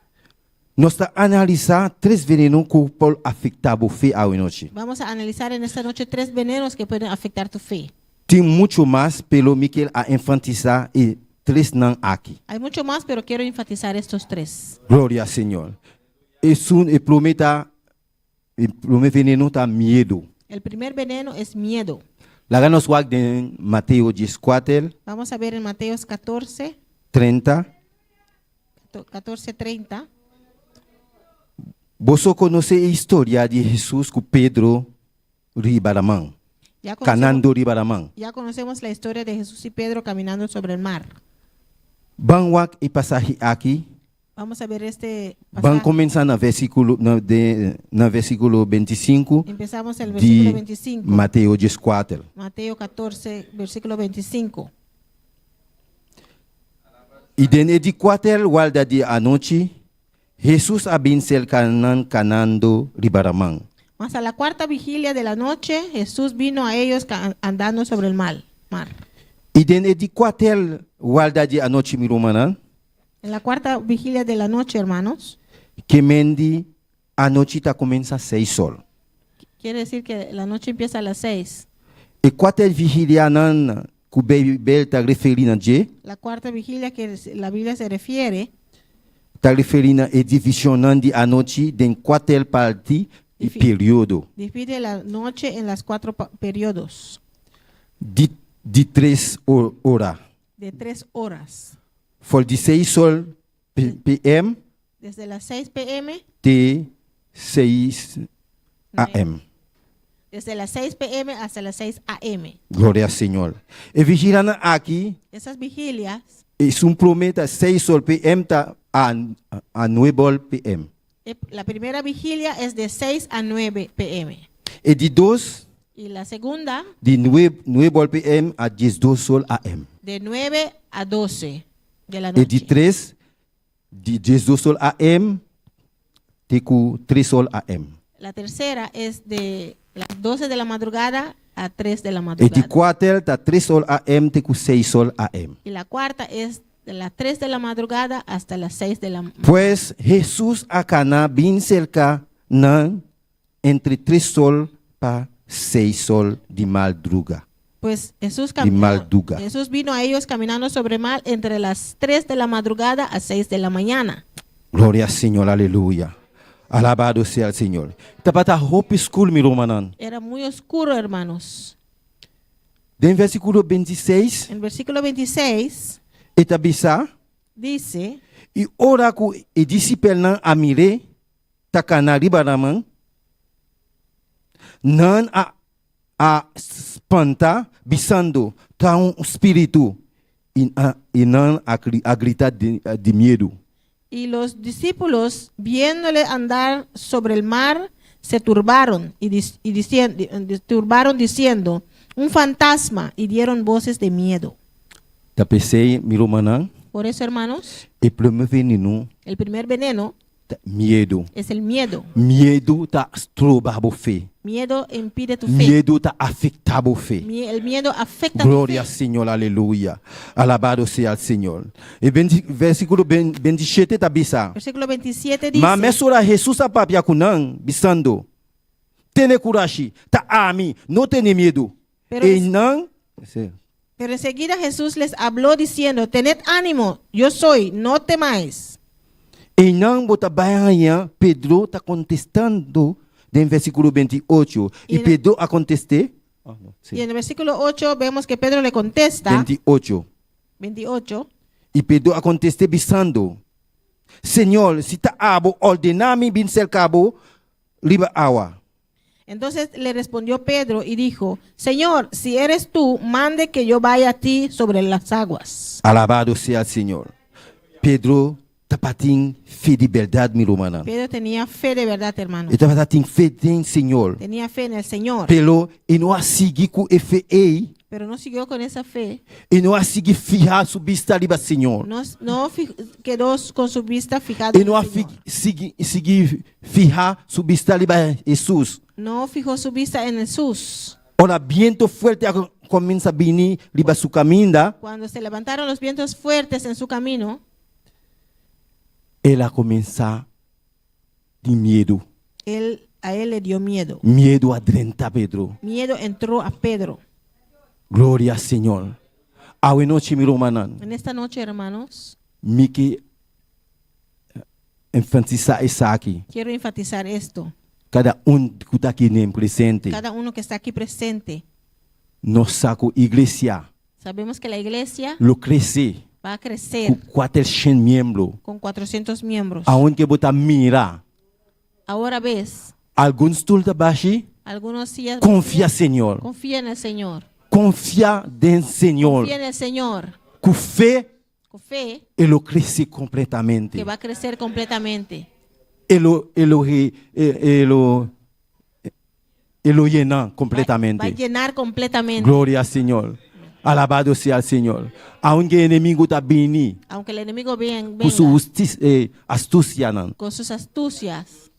Nos está analizar 3 venenos que pueden afectar buffet a hoy noche. Vamos a analizar en esta noche 3 venenos que pueden afectar tu fe. Tem mucho más, pero Miquel a enfatizar y tres nan aquí. Hay mucho más, pero quiero enfatizar estos tres. Gloria al Señor. El primer veneno está miedo. El primer veneno es miedo. La ganos wak de Mateo 14, Vamos a ver en Mateos 14, 30. 14:30. Vos conocéis la historia de Jesús con Pedro Ribaramán, canando Ribaramán. Ya conocemos la historia de Jesús y Pedro caminando sobre el mar. Van wak y pasaje aquí. Vamos a ver este Van pasaje. comenzar en el versículo 25 Empezamos el versículo de 25. Mateo 14. Mateo 14, versículo 25. Y de 4 guarda de anoche, Jesús abincel canando Ribaramán. Mas a la cuarta vigilia de la noche, Jesús vino a ellos andando sobre el mar. Y de 4 guarda de anoche, mi romana, En la cuarta vigilia de la noche, hermanos, que mendi anoche ta comienza 6 sol. quiere decir que la noche empieza a las 6. Y 4 vigilia nan ku bel ta referina je, La cuarta vigilia que la Biblia se refiere, ta referina e division nan di anoche den 4 parti y periodo divide la noche en las 4 periodos di 3 horas. de 3 horas. For di 6 sol PM Desde las 6 p.m., de 6 AM. desde las 6 p.m. hasta las 6 a.m. Gloria al Señor. Y vigilando aquí, Esas vigilias, es un prometa 6 sol PM a 9 PM. la primera vigilia es de 6 a 9 p.m. Y di 2, Y la segunda, di 9 PM a 12 sol AM. de 9 a 12 de la Y di noche. 3, di 12 sol AM, teku 3 sol AM. La tercera es de las 12 de la madrugada a 3 de la Y di madrugada. 4, ta 3 sol AM, teku 6 sol AM. Y la cuarta es de las 3 de la madrugada hasta las 6 de la Pues Jesús acana bin cerca nan entre 3 sol pa 6 sol de madruga. Pues Jesús, De Malduga. Jesús vino a ellos caminando sobre el mar entre las 3 de la madrugada a 6 de la mañana. Gloria al Señor, aleluya. Alabado sea el Señor. Tapata Hope School, mi romanan. Era muy oscuro, hermanos. En versículo 26, En versículo 26 etabisa, dice, y ora ku e disciple nan amire, takana ribaraman, nan a spanta, bisando, ta un espíritu, y nan a gritar de miedo. y los discípulos, viéndole andar sobre el mar, se turbaron diciendo, un fantasma, y dieron voces de miedo. Tapesei, mi romanan, Por eso, hermanos, e primeiro veneno, el primer veneno miedo. es el miedo. Miedo ta strobabo fe. Miedo impide tu fe. Miedo ta afectabo fe. El miedo afecta tu Gloria al fe. Señor, aleluya. Alabado sea el Señor. E versículo 27 ta bisa. Versículo 27 dice, Ma mesura Jesus a papia kunang bisando. Tene coragem, ta ami, no tiene miedo. Pero E es- não, Pero enseguida Jesús les habló diciendo, tened ánimo, yo soy, no temáis. e não bota baia, Pedro ta contestando en versículo 28. Y E no- Pedro a contestar. Y en el versículo 8 vemos que Pedro le contesta, 28. 28, E Pedro a contestar bisando. Senhor, se ta abo ordenami bin ser cabo, liba awa. entonces le respondió Pedro y dijo, Señor, si eres tú, mande que yo vaya a ti sobre las aguas. Alabado sea el Señor. Pedro tapatin fe de verdade, mi romana. Pedro tenía fe de verdad, hermano. E tapatin fe den Senhor. Tenía fe en el Señor, Pelo e não a seguir com efe ei, pero no siguió con esa fe. e não a seguir fiar subista liba Senhor. Quedó con su vista fijada E en não a el Señor. seguir fiar subista liba Jesus. No fijó su vista en Jesús. Ora viento fuerte comienza a venir liba su caminda, Cuando se levantaron los vientos fuertes en su camino, ela começa de medo. a él le dio miedo. Medo adrenta Pedro. Miedo entró a Pedro. Gloria al Señor. Awe noche mi romanan. En esta noche, hermanos, Miki enfatiza esa aquí. quiero enfatizar esto. Cada que está aquí presente. Cada uno que está aquí presente, Nos saco iglesia. sabemos que la iglesia Lo crece. va a Con crecer 400 miembros. con 400 miembros. Aunque bota mira. Ahora ves, Alguns tulta baixi. algunos días Confía, Señor. confía en el Señor. Confía en Señor. Confía en el Señor. Com fé, Con fe ele cresce completamente. que va a crecer completamente. Ele llena Va a completamente. llenar completamente. Glória ao Senhor. Alabado seja o Senhor. Aunque o inimigo está vindo Aunque el enemigo venga com sua astúcia, con sus astucias,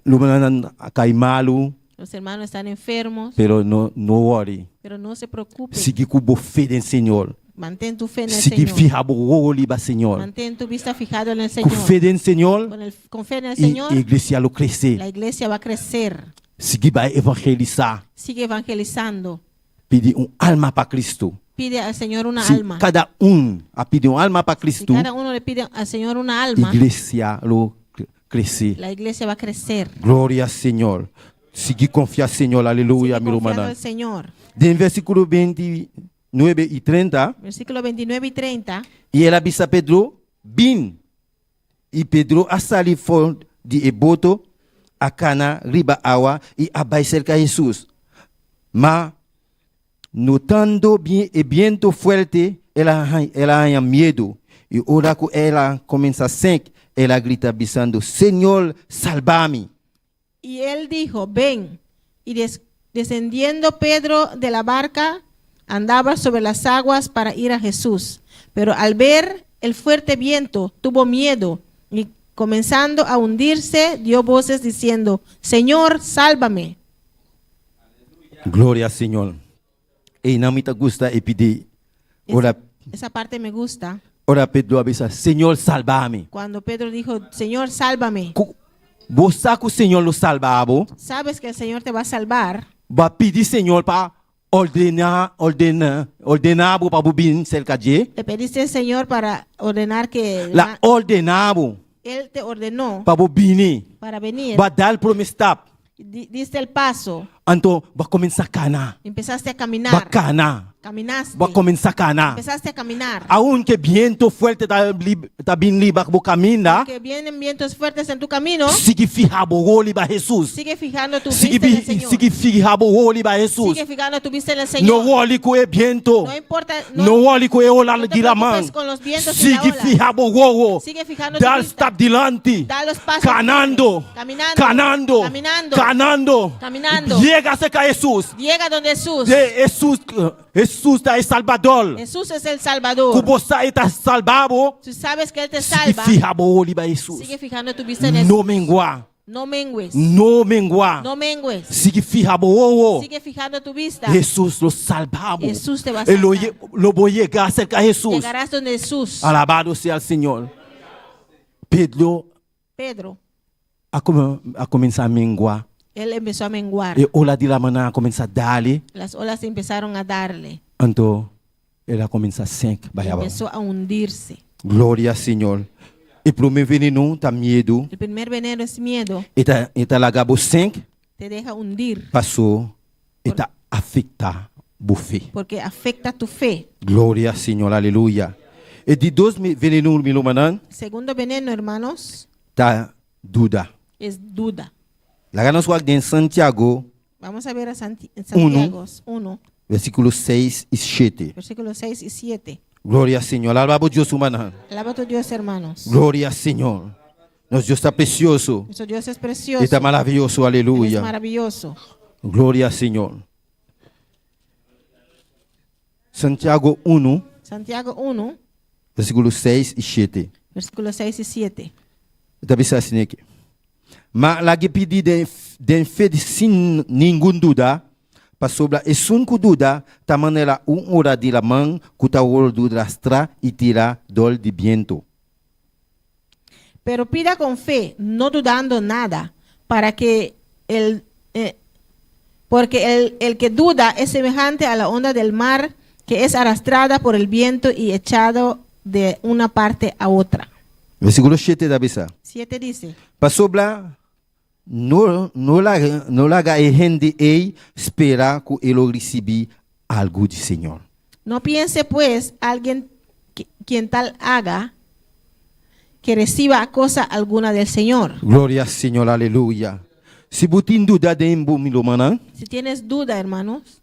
lumanan cai malo, los hermanos están enfermos, pero não worry. pero no se preocupen. Siga com boa fé no Senhor. Mantén tu fe en el Siga Señor. fijar o olho para o Senhor. Mantén tu vista fijado en el Com Señor. fé no Senhor, Con fe en el e Señor, a igreja lo crescer. la iglesia va a crecer. Siga vai evangelizar. Sigue evangelizando. Pedir alma para Cristo. Pide al Señor una Se alma. cada a pedir alma para Si Cristo, cada uno le pide al Señor una a alma, igreja lo crescer. la iglesia va a crecer. Glória ao Senhor. Siga confiar, Senhor. Aleluia, Sigue meu confiando irmão. al Señor. De versículo 29 e 30, Versículo 29 y 30. e ela disse a Pedro, bin. E Pedro a salir fora de boto, a cana, riba água, e abai cerca de Jesus. Mas, notando bien, el viento fuerte, ela tinha medo. E ora que ela começa a sentir, ela grita avisando, Senhor, salva-me. Y él dijo, ven. Y descendiendo Pedro de la barca, andaba sobre las aguas para ir a Jesús. Pero al ver el fuerte viento, tuvo miedo y comenzando a hundirse, dio voces diciendo, Señor, sálvame. Glória ao Senhor. E não me gusta e pedir. Ora, Esa parte me gusta. ora Pedro avisa, Senhor, salva-me. Cuando Pedro dijo, Señor, sálvame. Você sabe que o Senhor lo salvava? Sabes que el Señor te va a salvar. Vai pedir Senhor para ordenar para o bem cerca de. Le pediste al Señor para ordenar que La ordenava Él te ordenó para o bem. para venir. Vai dar o primeiro step. Diste el paso. Então, vai começar a canar. Empezaste a Vai caminar. canar. Caminaste. Vai começar a canar. Empezaste a caminar. Aunque viento fuerte está bem livre para o caminho, Que vienen vientos fuertes en tu camino. sigue fijar o olho para Jesus. Sigue fijando tu vista en el Señor. Sigue fijar o olho para Jesus. Sigue fijando tu vista en el Não Señor. olhe com o vento. No importa. Não olhe com o olho no te de la mão. preocupes con los vientos y la Sigue ola. fijar o olho. Sigue fijando tu Dá vista. step dilante. Da los pasos. Canando. Caminando. Canando. Caminando. Canando. Caminando. Llega cerca de Jesus. Llega donde Jesús. Jesus é Salvador. Jesús es el Que Salvador. você está salvado. Tú sabes que Él te Sigue salva. fijar o olho para Jesus. Sigue fijando tu vista en Jesús. Não menguar. No mengues. Não menguar. No mengues. Sigue fijar o olho. Sigue fijando tu vista. Jesus lo salvava. Jesús te va a Ele salvar. lo voy a llegar cerca de Jesus. Llegarás donde Jesús. Alabado sea el Señor. Pedro Pedro, a começar a menguar. él empezó a menguar. E ola de la manhã começa a dar-lhe. Las olas empezaron a darle. Então, ela começa a sentir. Empezó a hundirse. Glória ao Senhor. E para o meu veneno, está medo. El primer veneno es miedo. E está lagado sentir. Te deja hundir Passou. E está afetar o fé. porque afecta tu fe. Glória ao Senhor. Aleluia. E de dois venenos, meu manan, Segundo veneno, hermanos, está dúvida. es duda. Lá nós vamos em Santiago, Vamos a ver a Santiago 1, versículo 6 e 7. versículos 6 y 7. Glória ao Senhor. Alabado Deus, manan. Alaba a tu Dios, hermanos. Glória ao Senhor. Nosso Deus está precioso. Nuestro Dios es E precioso. está maravilhoso. Él es Aleluia. maravilloso. Glória ao Senhor. Santiago 1, Santiago 1, versículo 6 e 7. versículos 6 y 7. Está pensando assim aqui. Mas lá que pedi de fé sem nenhum dúvida, para sobre a única dúvida, ta maneira hora de la mão, que ta hora de rastrar e tirar dol de viento. Pero pida con fe, no dudando nada, para que el Porque el que duda es semejante a la onda del mar que es arrastrada por el viento y echado de una parte a otra. Versículo 7 da bisa. 7 dice, Pasobla no laga e gente ei espera que ele reciba algo do Senhor. no piense pues alguien quien tal haga que reciba cosa alguna del Señor. Glória ao Senhor, aleluia. Se botin dúvida de milomana, Si tienes duda, hermanos,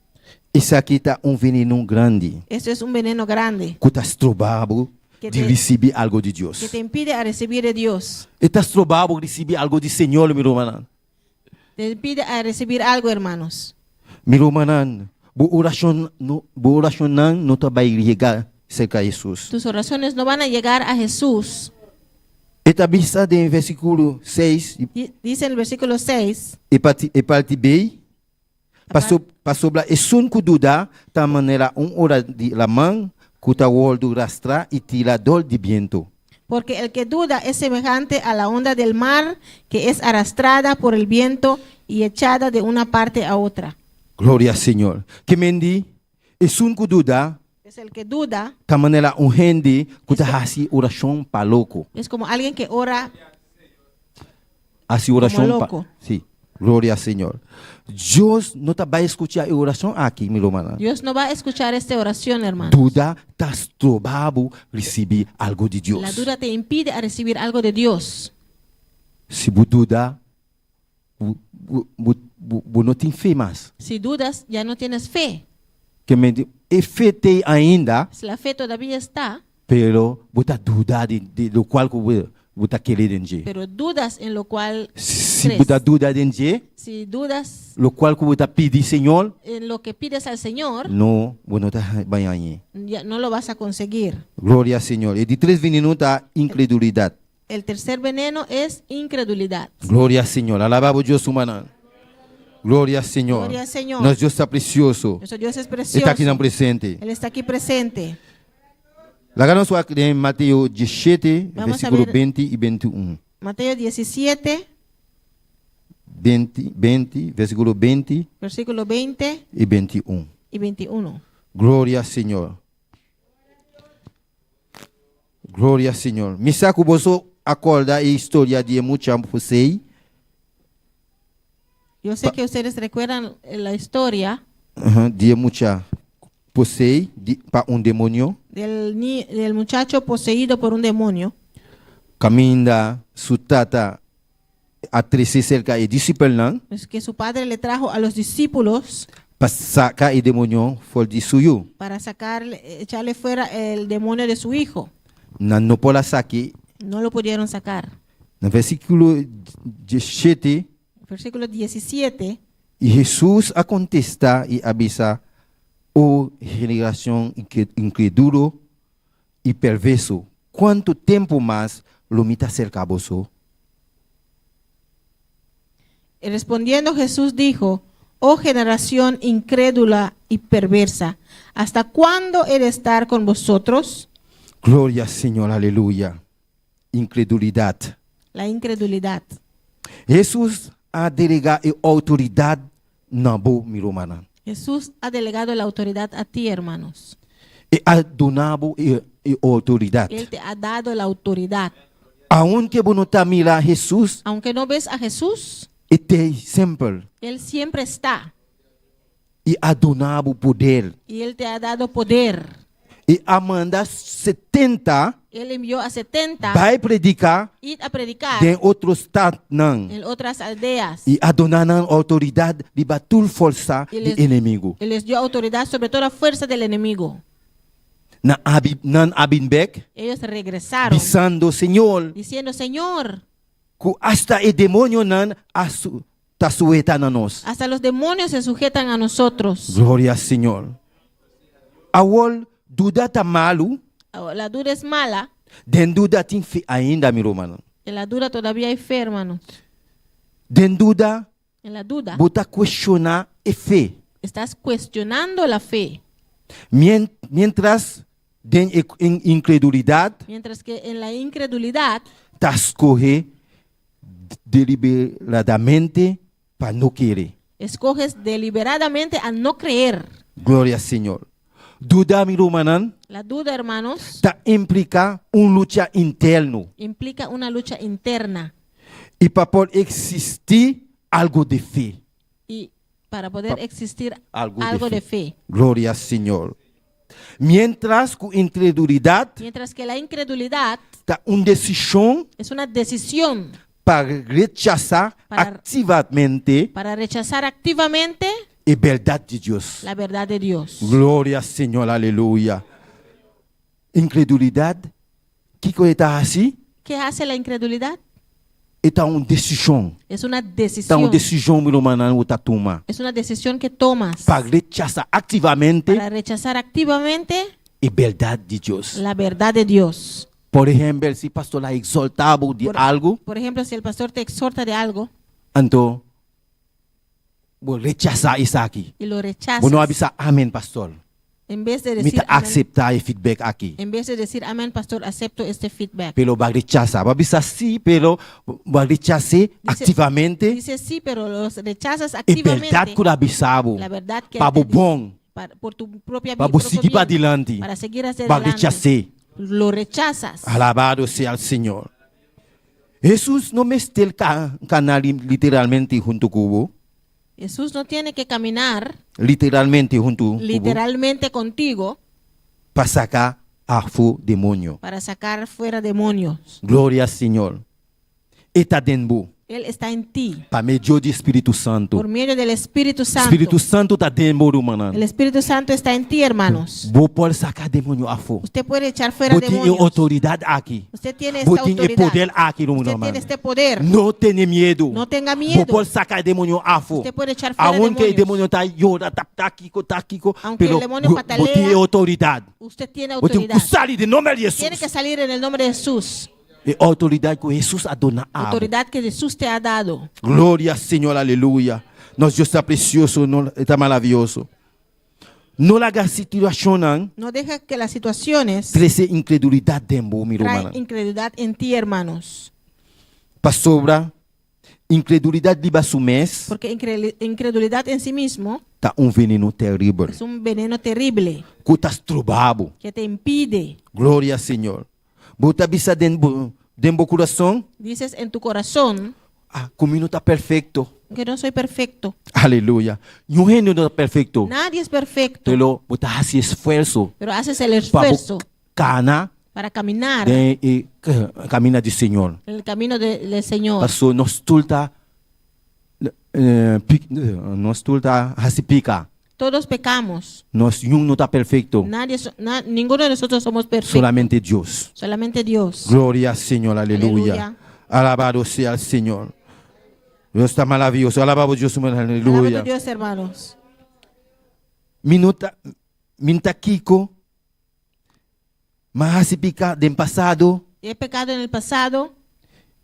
isso aqui está veneno grande. esto es un veneno grande Que estás trobado Que de te- receber algo de Deus. que te impide a recibir de Dios. Estás trobado de receber algo do Senhor, milomana. Te impide a recibir algo, hermanos. Milomana, bo oração não está vai chegar cerca de Jesus. Tus oraciones no van a llegar a Jesús. Eta bisa de versículo 6 Dice en el versículo 6, e parte B. Passou e sun ku duda ta maneira hora de la mão que ta wol do rastra e tirador de viento. porque el que duda es semejante a la onda del mar que es arrastrada por el viento y echada de una parte a otra. Glória ao Senhor. Que mendi e sun ku duda Es el que duda, ta maneira gente que ta hasi oração pa louco. es como alguien que ora. Hasi oração Como pa. louco. Sim. Glória ao Senhor. Deus não ta vai escutar a oração aqui, meu irmão. Dios no va a escuchar esta oración, hermano. Duda ta trobado receber algo de Deus. La duda te impide a recibir algo de Dios. Se bu duda, bu não tem fé mais. Si dudas, ya no tienes fe. Que me e fé tem ainda, Si la fe todavía está, pero bu ta duda de lo qual bu ta querer dentro. pero dudas en lo cual Se crees. bu ta duda dentro, Si dudas lo qual bu ta pedir Senhor, en lo que pides al Señor, não, bu não ta vai aí. ya no lo vas a conseguir. Glória ao Senhor. E de 3 veneno tá incredulidade. El tercer veneno es incredulidad. Glória ao Senhor. Alabado Deus humano. Glória ao Senhor. Glória ao Senhor. Nosso Deus está precioso. Nuestro Dios es precioso. Está aqui não presente. Él está aquí presente. Lá nós vamos em Mateus 17, Vamos a versículo ver- 20 e 21. Mateo 17, 20, versículo 20 versículo 20 e 21. y 21. Glória ao Senhor. Glória ao Senhor. Me saco você acorda a história de muita você. Yo sé que ustedes recuerdan la historia De muita você para demônio. del muchacho poseído por un demonio. Caminda sutata a 13 cerca e disciplina. Es que su padre le trajo a los discípulos Para sacar o demônio fora de suyo. para echarle fuera el demonio de su hijo. Não pode sacar. No lo pudieron sacar. No versículo 17, Versículo 17. e Jesus a contestar e avisa o geração incrédulo e perverso. Quanto tempo mais lo mita cerca você? Y respondiendo Jesús dijo, oh generación incrédula y perversa, ¿hasta cuándo he de estar con vosotros? Glória ao Senhor, aleluia. Incredulidade. La incredulidad. Jesus a delegar a autoridade na boa miromana. Jesús ha delegado la autoridad a ti, hermanos. E a donado a autoridade. Él te ha dado la autoridad. Aonde você não está mirando Jesus, Aunque no ves a Jesús, ele sempre Él siempre está. e a donado poder. Y Él te ha dado poder. E a mandar 70 Él envió a 70 vai predicar ir a predicar em outros estados en otras aldeas. e a donar autoridade de bater força Eles- do inimigo. Él les dio autoridad sobre toda fuerza del enemigo. Na Abinbeck, Ellos regresaron pisando Senhor, diciendo, Señor, que hasta o demônio não está sujeitando a nós. hasta los demonios se sujetan a nosotros. Glória ao Senhor. Awol duda tá malo, La duda es mala, den duda tem fé ainda, meu irmão. en la duda todavía hay fe, hermanos. Den duda, En la duda bota questionar e fé. estás cuestionando la fe, Mientras den incredulidade, mientras que en la incredulidad tá escorrer deliberadamente para não querer. Escoges deliberadamente a no creer. Gloria al Señor. Duda, mi hermano, La duda, hermanos, implica una lucha interna. implica una lucha interna. Y para poder existir algo de fe. Y para poder existir Algo algo de de fe. Gloria al Señor. Mientras con incredulidad Mientras que la incredulidad está una decisión es una decisión para rechazar Para- activamente para rechazar activamente la verdad de Dios. la verdad de Dios. Gloria al Señor, aleluya. Incredulidad, ¿qué está así? ¿Qué hace la incredulidad? Está una decisión. Es una Está una decisión. decisión, mi hermano, que toma Es una decisión que tomas para rechazar activamente para rechazar activamente la verdad de Dios. la verdad de Dios. Por ejemplo, si el pastor la exaltaba de algo, Por ejemplo, si el pastor te exhorta de algo entonces, vos rechazar eso aquí. y lo rechazas, Vos no avisa amén, pastor. en vez de Me decir amén, aceptar el feedback aquí. en vez de decir amén, pastor, acepto este feedback. Pero va a rechazar. Va a avisar sí, pero va a rechazar activamente. Dice sí, pero los rechazas Es activamente. verdad que lo avisaba. La verdad que Para te dice, bom, por tu propia para propio seguir para bien, adelante. para seguir hacia Va a adelante. rechazar. Lo rechazas. Alabado sea el Señor. Jesús no me está el canal literalmente junto con vos. Jesús no tiene que caminar Literalmente junto con vos. literalmente contigo Para sacar a fu demonio. para sacar fuera demonios. Gloria al Señor. Está en vos. Él está en ti Para medio del Espíritu Santo. por medio del Espíritu Santo. Espíritu Santo está en vos, hermano. El Espíritu Santo está en ti, hermanos. Vos podés sacar demonio a fu. Usted puede echar fuera Vos tienes demonios. autoridad aquí. Usted tiene Vos esta tienes autoridad. poder aquí, Usted hermano. tiene este poder. No tenga miedo. No tenga miedo. Vos podés sacar demonio a fu. Usted puede echar fuera Aunque el demonios. demonio está llora, está táquico, Aunque el pero demonio vos patalea, tienes autoridad. Usted tiene Vos tienes autoridad. que salir de nombre de Jesús. Tiene que salir en el nombre de Jesús. La autoridad que Jesús ha donado. Autoridad que Jesús te ha dado. Gloria al Señor, aleluya. Nuestro Dios está precioso, está maravilloso. No la hagas situación, No deja que las situaciones crece incredulidad de vos, mi traen hermano. incredulidad en ti, hermanos. Para sobra, incredulidad liba su mes, Porque incredulidad en sí mismo está un veneno terrible. es un veneno terrible Que estás trobado. que te impide. Gloria al Señor. Vos te avisa dentro corazón, Dices en tu corazón conmigo está perfecto. que no soy perfecto. Aleluya. Y un genio no está perfecto. Nadie es perfecto. Pero vos haces esfuerzo Pero haces el para esfuerzo cana para caminar de camina del Señor. en el camino del Señor. Pastor, nos tulta así pica. Todos pecamos. Nos yun no está perfecto. Ninguno de nosotros somos perfectos. Solamente Dios. Solamente Dios. Gloria al Señor, aleluya. Aleluya. Alabado sea el Señor. Dios está maravilloso. Alabado Dios, Alabado aleluya. Dios, hermanos. Minta Kiko, más pica del pasado, He pecado en el pasado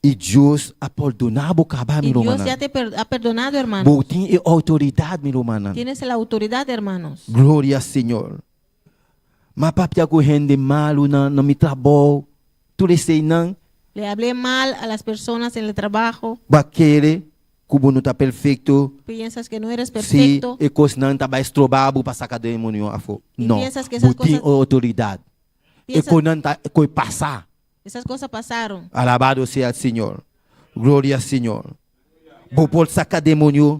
y Dios ha perdonado cada mi y Dios hermana. ya te ha perdonado, hermanos. Vos tienes autoridad, mi hermana. Tienes la autoridad, hermanos. Gloria al Señor. Ma papia ko gente malo na mi trabajo. Tu le sei nan, Le hablé mal a las personas en el trabajo. ba querer, kubo no está perfecto. Piensas que no eres Si perfecto. e cos nan tá mais trobado para sacar demônio afo. Y Não. piensas que esas Vos tienes cosas- autoridad. E Piensas- con nan tá coi passar. Esas cosas pasaron. Alabado sea el Señor. Gloria al Señor. Vos por sacar demonio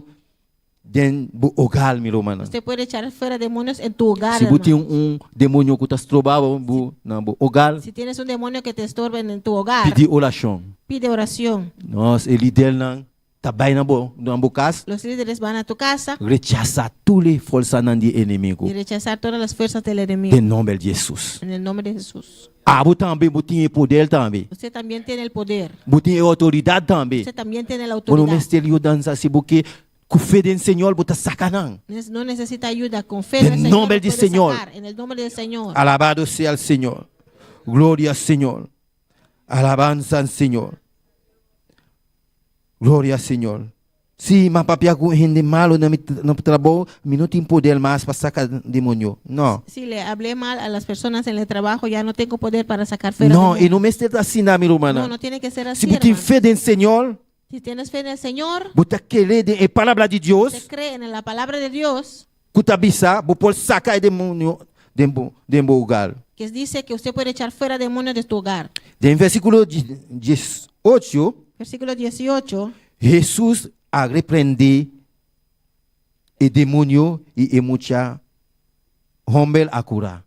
den bu hogar, mi hermana. Usted puede echar fuera demonios en tu hogar, Si vos hermano. tienes demonio que estás trobado bu na bu hogar, Si tienes un demonio que te estorbe en tu hogar, pedi oração. pide oración. Nós, ele del nan tá bem na bu casa, Los líderes van a tu casa rechaça todas as forças nan de inimigo. y rechazar todas las fuerzas del Em enemigo. nome de Jesus. En el nombre de Jesús. Ah, vos também, vos tienes poder também. Usted también tiene el poder. Vos tienes autoridade também. Usted también tiene la Vos não autoridad. mistério dança assim, porque com fé do Senhor, vos tá sacanando. No necesita ayuda. Con fe En en el Señor. nombre lo del puede Señor. sacar. En el nombre del Señor. Alabado sea el Señor. Gloria al Señor. Alabanza al Señor. Gloria al Señor. Si mas papi algum gente malo no trabalho, me não tem poder mais para sacar demônio. Não. Si le hablé mal a las personas en el trabajo, ya no tengo poder para sacar fuera Não, e demonios. não me esteja assim, minha irmã. No, no tiene que ser así, Se você tem hermano. fé no Senhor, Si tienes fe en el Señor, Buta querer de a palavra de usted Dios, cree en la palabra de Dios, kutabisa, bupol sacar demônio de lugar. que dice que usted puede echar fuera demonios de tu hogar. En versículo 18, Versículo 18. Jesús a reprender el demonio y mucha hombre a curar.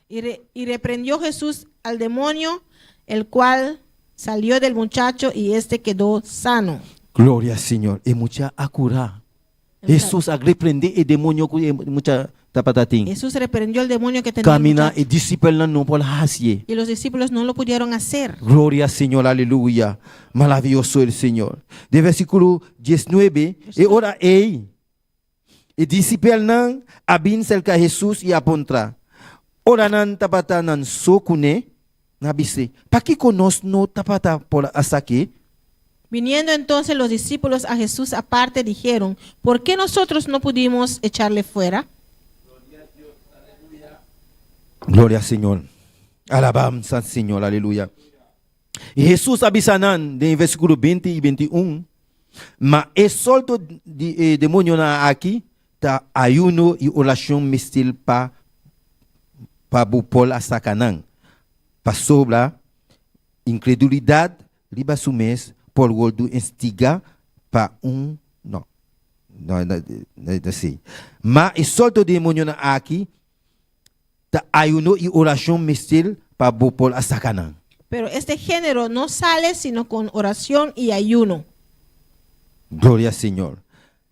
Y reprendió Jesús al demonio, el cual salió del muchacho y este quedó sano. Gloria al Señor. Y mucha a curar. Jesús a reprender el demonio y mucha tapatatín. Jesús reprendió al demonio que tenía el Camina muchacho, y disciplina no por la hacie. y los discípulos no lo pudieron hacer. Gloria al Señor, aleluya. Maravilloso el Señor. De versículo 19, y ahora y disciplinan abin cerca de Jesús y apontra. Ora nan tapata nan sokune, nabise. ¿Para qué conoce no tapata por hasta aquí? Viniendo entonces los discípulos a Jesús aparte, dijeron: ¿por qué nosotros no pudimos echarle fuera? Gloria al Señor. Alabanza al Señor, aleluya. Y Jesús avisanan de versículo 20 y 21. Ma es solto de demonio na aquí, ta ayuno y oración mistil pa bupol a sacanan. Pa sobra incredulidad riba sumes por goldo instiga pa no sí. Ma es solto de demonio na aquí, ta ayuno y oración mistil pa bupol a sacanan. Pero este género no sale sino con oración y ayuno. Gloria al Señor.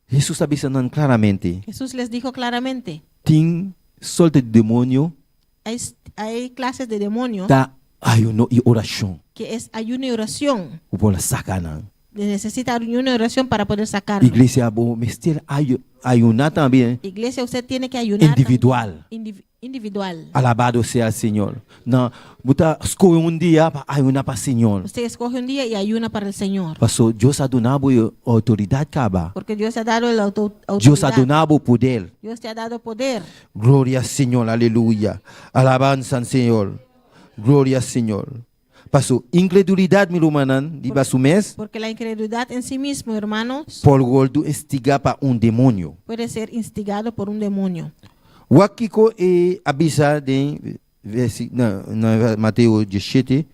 Jesús avisanan claramente. Jesús les dijo claramente: Tin solto de demonio hay clases de demonios ta ayuno y oración. que es ayuno y oración. Bupol a sacanan. Necesita ayuno y oración para poder sacarlo. Iglesia, bo mistil ayunar también Iglesia, usted tiene que ayunar individual. individual. Alabado sea el Señor. No, buta escoge un día para ayunar para el Señor. Usted escoge un día y ayuna para el Señor. Pasó, Dios ha donado autoridad caba. Porque Dios te ha dado la autoridad. Dios ha donado poder. Dios te ha dado poder. Gloria al Señor, aleluya. Alabanza al Señor. Gloria al Señor. Pasó, incredulidad mi humanan, diba su mes, Porque la incredulidad en sí mismo, hermanos, por goldo instiga para un demonio. puede ser instigado por un demonio. Wakiko avisa de Mateo 17,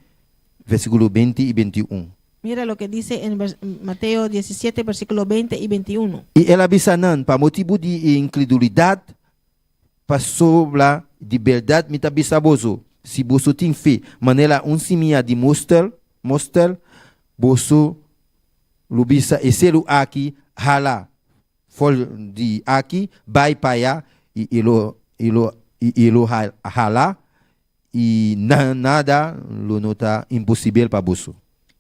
versículo 20 y 21. Mira lo que dice en Mateo 17, versículo 20 y 21. Y él avisa nan, para motivo de incredulidad, para sobra de verdad, me tabisa bozo. Si bozo tem fe, manela simia de mostel, bozo lubisa eselu aqui, hala, fol de aqui, vai para allá, y lo hala, y nada lo nota imposible para bozo.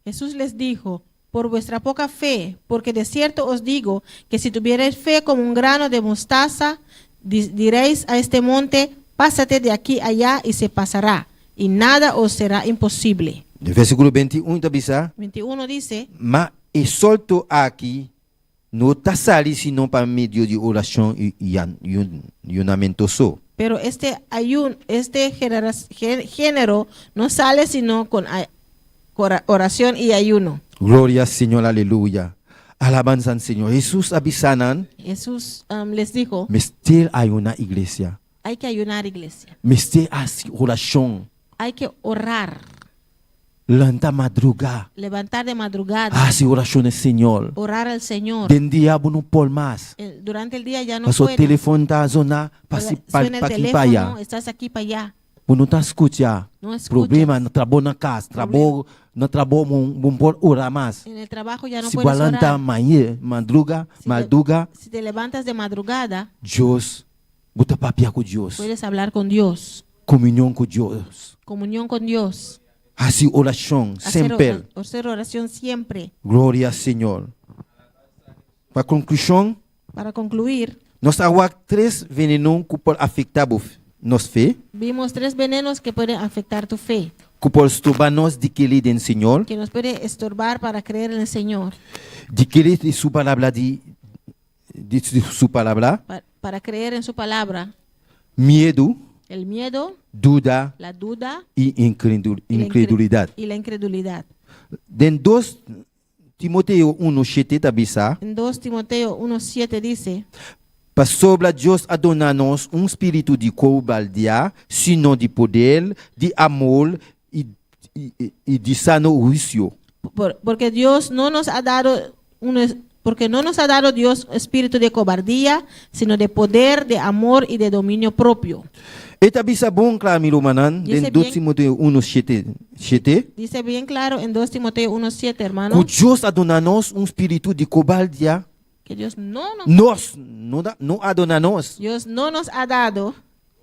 Jesús les dijo: por vuestra poca fe, porque de cierto os digo que si tuvierais fe como un grano de mostaza, diréis a este monte: pásate de aquí allá, y se pasará, y nada os será imposible. El versículo 21 tabisa, 21 dice: ma e solto aqui no está sali sino para medio de oración y ayunamiento so. pero este género no sale sino con oración y ayuno. Gloria al Señor, aleluya. Alabanza al Señor. Jesús avisanan, Jesús les dijo: mestir hay una iglesia. hay que ayunar, iglesia. Mestir así oración. Hay que orar, Lanta madruga. levantar de madrugada, Así oración al Señor. orar al Señor. Den día bueno por más. Durante el día ya no Paso puede. teléfono ta zona Suena para el aquí teléfono, para allá. estás aquí para allá. Bueno ta escucha. No escuchas. Problema no trabajo na casa, trabajo no trabajo bon por orar más. En el trabajo ya no Si puedes balanta orar. madruga, Si te levantas de madrugada, Dios, buta papia con Dios. puedes hablar con Dios, Comunión con Dios. comunión con Dios, Así oración, siempre. hacer oración siempre. Gloria al Señor. Para conclusión, Para concluir, nós agua 3 venenos que podem afetar nos fe, vimos 3 venenos que pueden afectar tu fe, que podem estorbar nós de que lhe den Senhor, que nos puede estorbar para creer en el Señor, de que lhe de sua palavra de sua palavra, para creer en su palabra. medo, El miedo, dúvida la duda e incredulidade. y la incredulidad. Den 2 Timoteo 1:7 tabisa, En 2 Timoteo 1:7 dice, para sobra Deus a donar-nos espírito de cobardia, sino de poder, de amor e de sano juicio. porque Dios no nos ha dado porque no nos ha dado Dios espíritu de cobardía, sino de poder, de amor y de dominio propio. E tabisa bom claro, mi romanan, Dice den 2 bien. Timoteo 1:7, Dice bien claro en 2 Timoteo 1:7, que hermano, Deus a donar-nos espírito de cobardia, que Dios não a donar-nos Dios no nos ha dado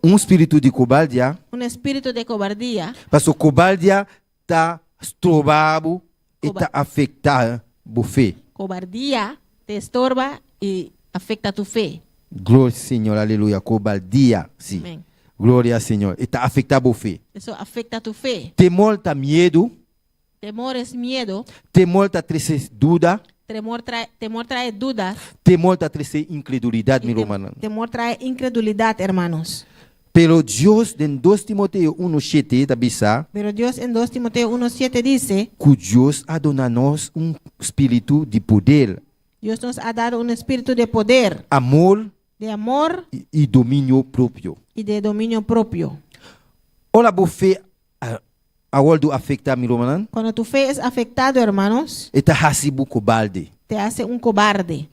espírito de cobardia, un espíritu de cobardía, porque cobardia está estrobado e está afetando a fé. cobardía te estorba y afecta tu fe. Glória ao Senhor, aleluia. Cobardia, sim. Amén. Glória ao Senhor. Está afetando a fé. Eso afecta tu fe. Temor está medo, Temor es miedo, temor está trazer dúvida, temor trae dudas, temor está trazer incredulidade, y mi romano. temor trae incredulidad, hermanos. Pero Deus, em 2 Timoteo 1:7, da bisa, Pero Dios en 2 Timoteo 1:7 dice, que Deus ha dado-nos espírito de poder, Dios nos ha dado un espíritu de poder, amor de amor e domínio próprio. y de dominio propio. Olha, a fé, a world afeta, mi romano, Cuando tu fe es afectado, hermanos, está hasibu cobarde. te hace un cobarde.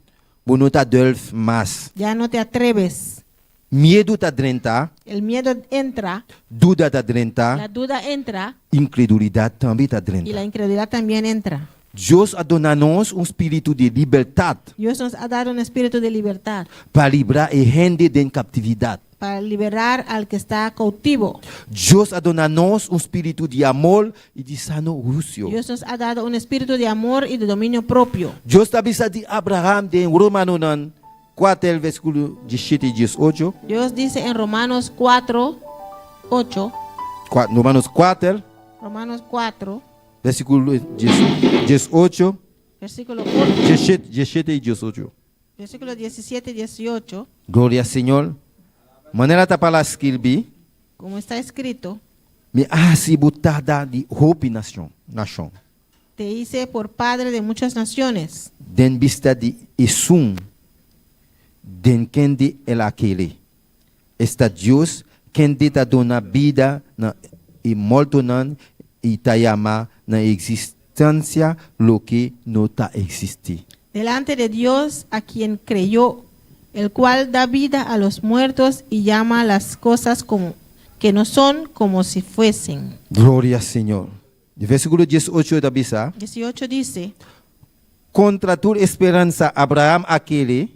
Não está delf mais. Ya no te atreves. Medo está dentro, El miedo entra, dúvida está dentro, la duda entra incredulidade também está y dentro. la incredulidad también entra. Deus ha dado-nos espírito de liberdade Dios nos ha dado un espíritu de libertad para livrar a gente de catividade. para liberar al que está cautivo. Deus ha dado-nos espírito de amor e de sano juízo. Dios nos ha dado un espíritu de amor y de dominio propio. Deus está bisa de Abraham de Romano 4, versículo 17 e 18. Dios dice en Romanos 4:8, Romanos 4, Romanos 4, versículo 18, versículo 8, 17 e 18. versículo 17 y 18, Glória ao Senhor. Maneira tá para escrever, como está escrito, me hace botada de hope nação. te hice por padre de muchas naciones. Den vista de Esum, den quem de el aquele. Está Deus, quem de ta dona vida na e morto nan e ta llama na existência lo que no ta existe. Delante de Dios a quien creyó, el cual da vida a los muertos y llama a las cosas como que no son como si fuesen. Glória ao Senhor. De versículo 18 da Bisa, 18 dice, contra tu esperança Abraham aquele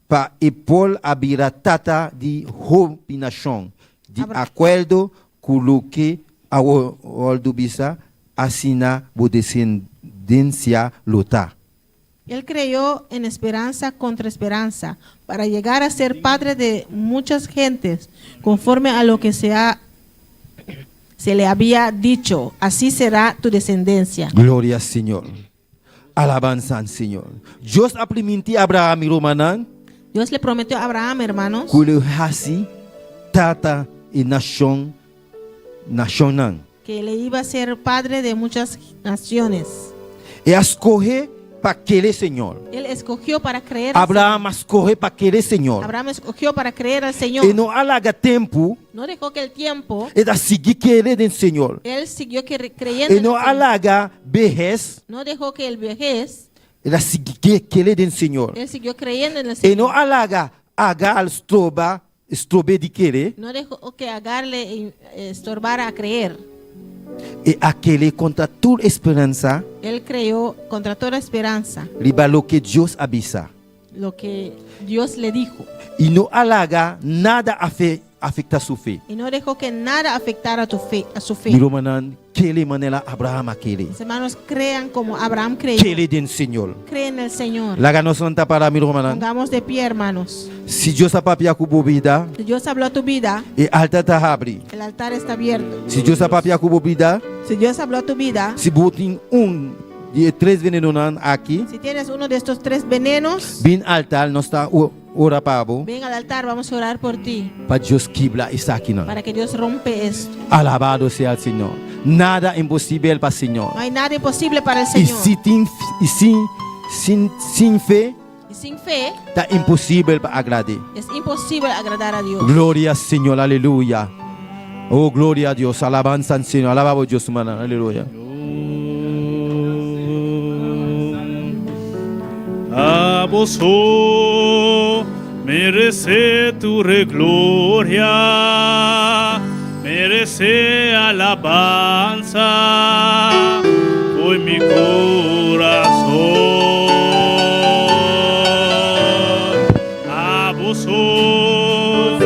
pa e Paul abira tata de hope nação de acordo com o que a do Bisa assina bo descendência lota. él creyó en esperanza contra esperanza, para llegar a ser padre de muchas gentes, conforme a lo que se le había dicho, así será tu descendencia. Glória ao Senhor. Alabanza ao Senhor. Deus apriminti Abraham e Romanan, Dios le prometió a Abraham, hermanos, que ele hasi tata e nação que le iba a ser padre de muchas naciones. e escorrer para aquele Senhor. Él escogió para creer al Abraham escorrer para aquele Senhor. Abraham escogió para creer al Señor. E não alaga tempo No dejó que el tiempo, e da seguir querer do Senhor. él siguió creyendo. E en não el Señor. alaga vejez No dejó que el vejez, e da seguir querer do Senhor. él siguió creyendo en el E não Señor. alaga agar estrobe de querer No dejó que Agar le estorbara a creer. e aquele contra toda esperança Él creyó contra toda esperanza liba lo que Deus avisa. lo que Dios le dijo. E não alaga nada afeta sua fé. Y no dejó que nada afectara a su fe. Miro manan aquele manela Abraham aquele. Mis hermanos, crean como Abraham creyó. Aquele do Senhor. Creen en el Señor. Laga nos santa para miro manan. Pongamos de pie, hermanos. Se Deus apapia cubo vida Si Dios habló a tu vida, e alta ta abre. el altar está abierto. Se Deus apapia cubo vida, Si Dios habló a tu vida, se botin de 3 venenos aqui, si tienes uno de estos 3 venenos, bin altar nós está ora pabo. Ven al altar, vamos a orar por ti. Para Dios quibla está aquí, ¿no? Para que Dios rompe esto. Alabado sea el Señor. Nada imposible para el Señor. No hay nada imposible para el Y Señor. sin fe, Y sin fe está imposible para agradar. es imposible agradar a Dios. Gloria al Señor, aleluya. Oh, gloria a Dios, alabanza al Señor, alabamos a Dios, hermano, aleluya. A vos, oh, merece tu gloria, merece alabanza, hoy mi corazón. A vos, oh,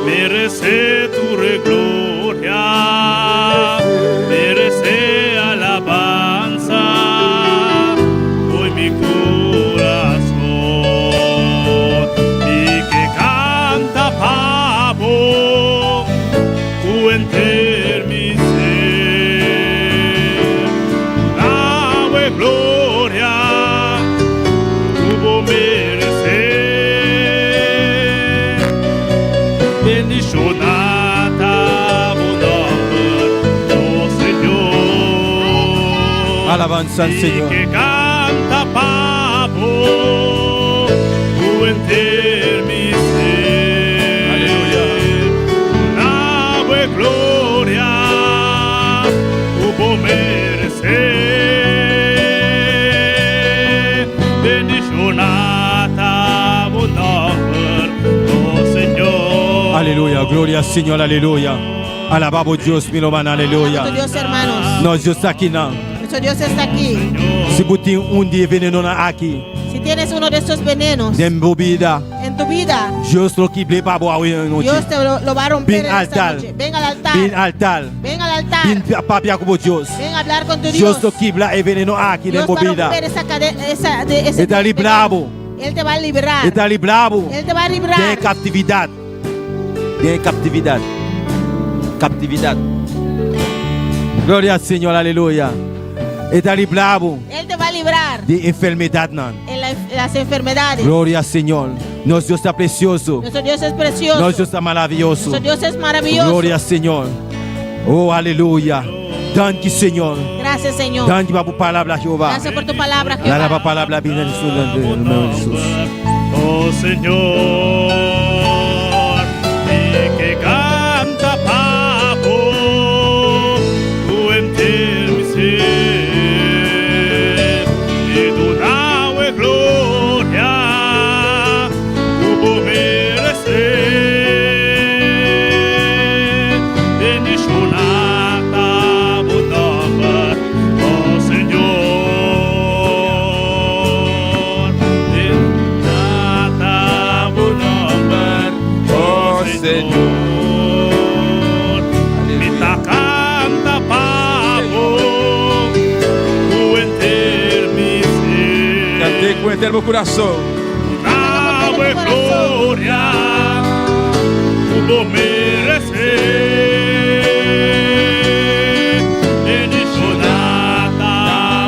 merece tu gloria, merece alabanza, hoy mi corazón. Y que canta pavo, tu enter mi ser, dame gloria, tuvo merecer, bendicionada oh Señor. Alabanza al Y Señor. que canta pavo, tu enter mi ser. Aleluya. Dame gloria, tuvo merecer. Bendicionada vos nombre, oh Señor. Aleluya, gloria al Señor, aleluya. Alabamos a Dios, mi hermano, Nuestro aleluya. Dios, hermanos. No, Dios está aquí, no. Nuestro Dios está aquí. Si tú tienes un día veneno aquí, Si tienes uno de estos venenos de bebida, en tu vida, Dios lo quible para hoy en noche. Dios te lo va a romper Ven en esta altar. noche. Ven al altar. Ven altar. Ven al altar. Ven papia como Dios. Ven a hablar con tu Dios. Dios lo quibla el veneno aquí de Dios va a bebida. romper esa cadena, ese Está librado. Él te va a liberar. Está librado. Él te va a De librar. captividad. De captividad. Captividad. Gloria al Señor, aleluya. Está librado Él te va a librar de enfermedad, no. en las enfermedades. Gloria al Señor. Nuestro Dios está precioso. Nuestro Dios es precioso. Nuestro Dios está maravilloso. Nuestro Dios es maravilloso. Gloria al Señor. Oh, aleluya. Danke, Señor. Gracias, Señor. Danke por tu palabra, Jehová. Gracias por tu palabra, La Jehová. palabra viene en su nombre, en el nombre de Jesús. Oh Señor, y que canta pavo, tu enter mi ser, y tu dame gloria, tu merecer, bendicionada vos nombre, oh Señor, bendicionada vos nombre, oh Señor. Mita canta pavo, tu enter mi ser. Cantei com o eterno coração. Dame gloria, tuvo merecer. Bendicionada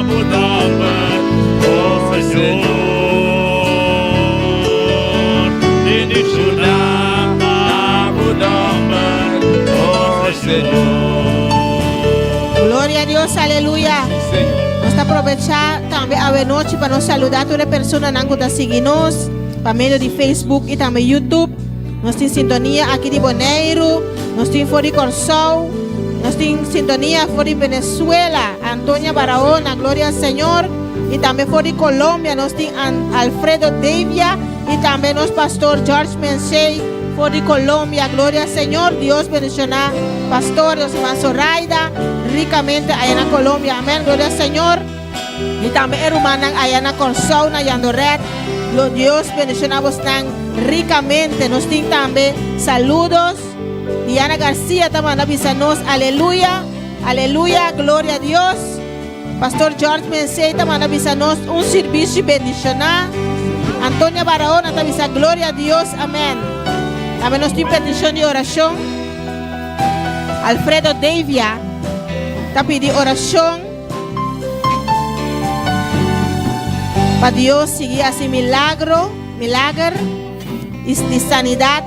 vos nombre, oh Señor. Bendicionada vos nombre, oh Señor. Gloria a Dios, aleluya. Vamos a aprovechar también a noche para nos saludar a todas las personas que nos siguen por medio de Facebook y también YouTube. Nos tiene sintonía aquí de Bonaire, nos tiene fuera de Corsou, nos tiene sintonía fuera de Venezuela, Antonia Barahona, gloria al Señor. Y también fuera de Colombia, nos tiene Alfredo Davia y también nos pastor George Mensei, fuera de Colombia, gloria al Señor. Dios bendicionar pastor, Dios hermano Zoraida, ricamente allá en Colombia, amén, gloria al Señor. Y también hermanas allá en Corsou, en Yandoret, Dios bendicionamos tan ricamente. Nos tiene también saludos. Diana García también avisanos, aleluya, aleluya, gloria a Dios. Pastor George Mensei también avisanos un servicio bendicional. Antonia Barahona también avisa, gloria a Dios, amén. También nos tiene petición de oración. Alfredo Davia está pidiendo oración para Dios seguir así milagro. y de sanidad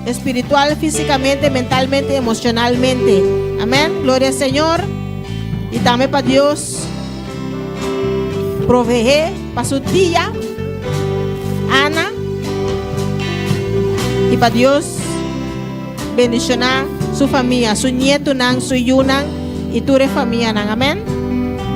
espiritual, físicamente, mentalmente, emocionalmente. Amén. Gloria al Señor. Y también para Dios proveer para su tía Ana. Y para Dios bendicionar su familia, su nieto, su yunan y tu familia. Amén.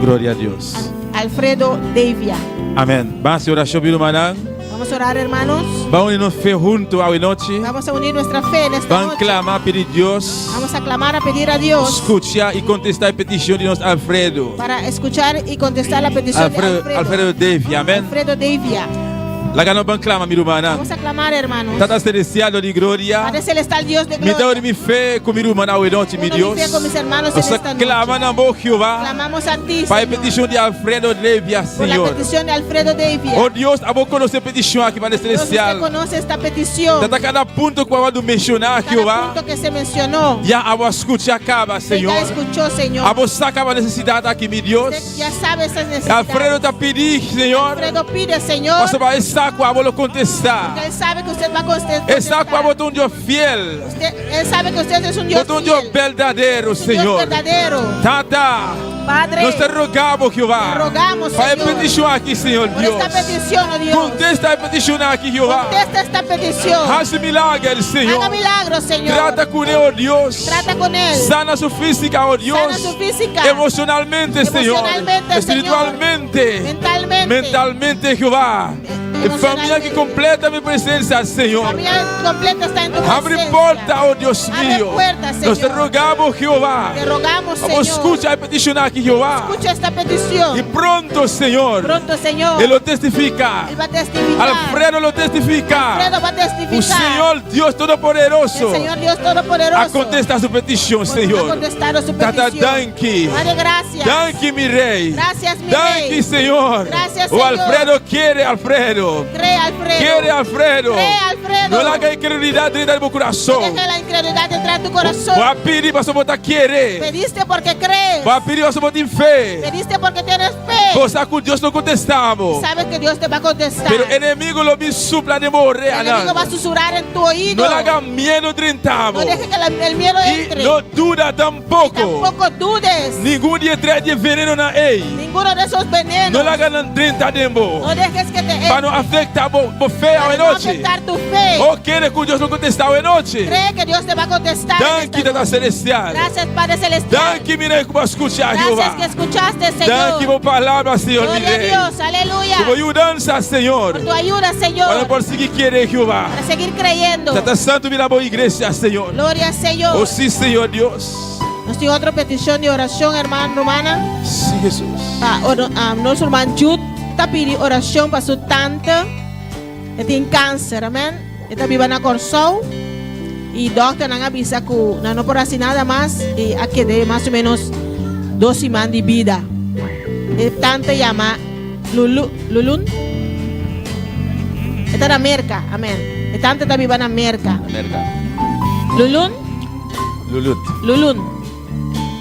Gloria a Dios. Alfredo Davia. Amén. Vamos a oración, mi hermana. Vamos a orar, hermanos. Vamos a unirnos fe junto a noche. Vamos a unir nuestra fe en esta Vamos a noche. clamar, pedir Dios. Vamos a clamar, a pedir a Dios Escucha y contestar la petición de nuestro Alfredo. para escuchar y contestar la petición de Alfredo Davia. Amén. Alfredo Davia. La gana van clama, mi hermana. Vamos a clamar, hermanos. Tata celestial de gloria. Padre celestial, Dios de Me da gloria. mi fe con mi hermana hoy noche, mi Uno Dios. mi fe con mis hermanos en Nos esta noche. claman a vos, Jehová. Clamamos a ti, Para la Señor, petición de Alfredo Davia, por la Señor. petición de Alfredo Davia. Oh Dios, a vos conocer petición aquí, Padre Dios, usted celestial. conoce esta petición. Tata cada punto que vamos a mencionar, Cada Jehová. punto que se mencionó. Ya a vos escucha acaba, Usted Señor. ya escuchó, Señor. A vos saca la necesidad aquí, mi Dios. Usted ya sabe esas necesidades. Alfredo te pedí, Señor. Alfredo pide, Señor. Você vai estar com a bola contestar. Él sabe que usted va a contestar. Está com a botão de fiel. Él sabe que usted es un Dios Botão de fiel, verdadeiro, un Dios Senhor. verdadero. Tata. Padre, Nós te rogamos, Jeová. te rogamos, Pai, Senhor, petição aqui, Senhor por Deus. esta petición, oh Dios. Contesta a petição aqui, Jeová. Contesta esta petición. Hace milagre, Senhor. Haga milagros, Señor. Trata com ele, oh Deus. Trata con él. Sana su física, oh Dios. Sana su física. Emocionalmente, Senhor. Emocionalmente, Espiritualmente. Mentalmente. Mentalmente, Jeová. Família que completa minha presença, Senhor. Familia completa está en tu Abre presencia. porta, oh Deus Abre mío. puerta, Señor. Nós te rogamos, Jeová. Te rogamos, Vamos Señor. escuchar a petición aqui, Jeová. Escucha esta petición. E pronto, Senhor. Pronto, Señor. Ele lo testifica. Él va a testificar. Alfredo lo testifica. Alfredo va a O testificar. Senhor Deus Todo-Poderoso. El Señor Dios Todopoderoso. A contestar sua petição, Va a Senhor. contestar su Tata, petición. danke. Padre, gracias. Danke, mi rei. Gracias, mi Danke, rey. Senhor. Gracias, O Senhor. Alfredo quer, Alfredo. Cree, Alfredo. Quer, Alfredo. Cree, Alfredo. Não haga incredulidade dentro do meu coração. Deja la incredulidad entrar en tu corazón. Vou pedir para você botar querer. Pediste porque crees. Vou pedir para você botar fé. Pediste porque tienes fe. Você com Deus não contestamos. Sabes que Dios te va a contestar. Pero el enemigo lo me supla de morrer. El enemigo va a susurrar en tu oído. No le haga miedo de No deje que el miedo Y entre. no duda tampoco. Tampoco dudes. Ningún día trae de veneno na ei. Ninguno de esos venenos. No le hagan 30 dembo. No dejes que te Para no afectar bo fe a para no noche. afectar tu fe. O quiere que Dios no contestar a noche. Cree que Dios te va a contestar. en Danke, esta Tata noche. Celestial. Gracias, Padre Celestial. Danke, mira como escuchar, Gracias Jehová. que escuchaste, Danke, Señor. por palavra, Senhor, mi Gloria a rey. Dios. Aleluya. Como ayudanza, Senhor. Por tu ayuda, Para Señor. por seguir querer, Jehová. Para seguir creyendo. Tata Santo, mira boa igreja, Senhor. Gloria al Señor. Oh, sí, Senhor Dios. Nos tiene otra petición de oración, hermano romana. Sí, Jesús. Nuestro hermano Jude está pidiendo oración para su tante que tiene cáncer, amén. Esta vive en Corsou y doctor nos avisa que no por así nada más y a que de más o menos 2 semanas de vida. El tante llama Lulun. Está en América, amén. El tante está vive en América. Lulun. Lulun.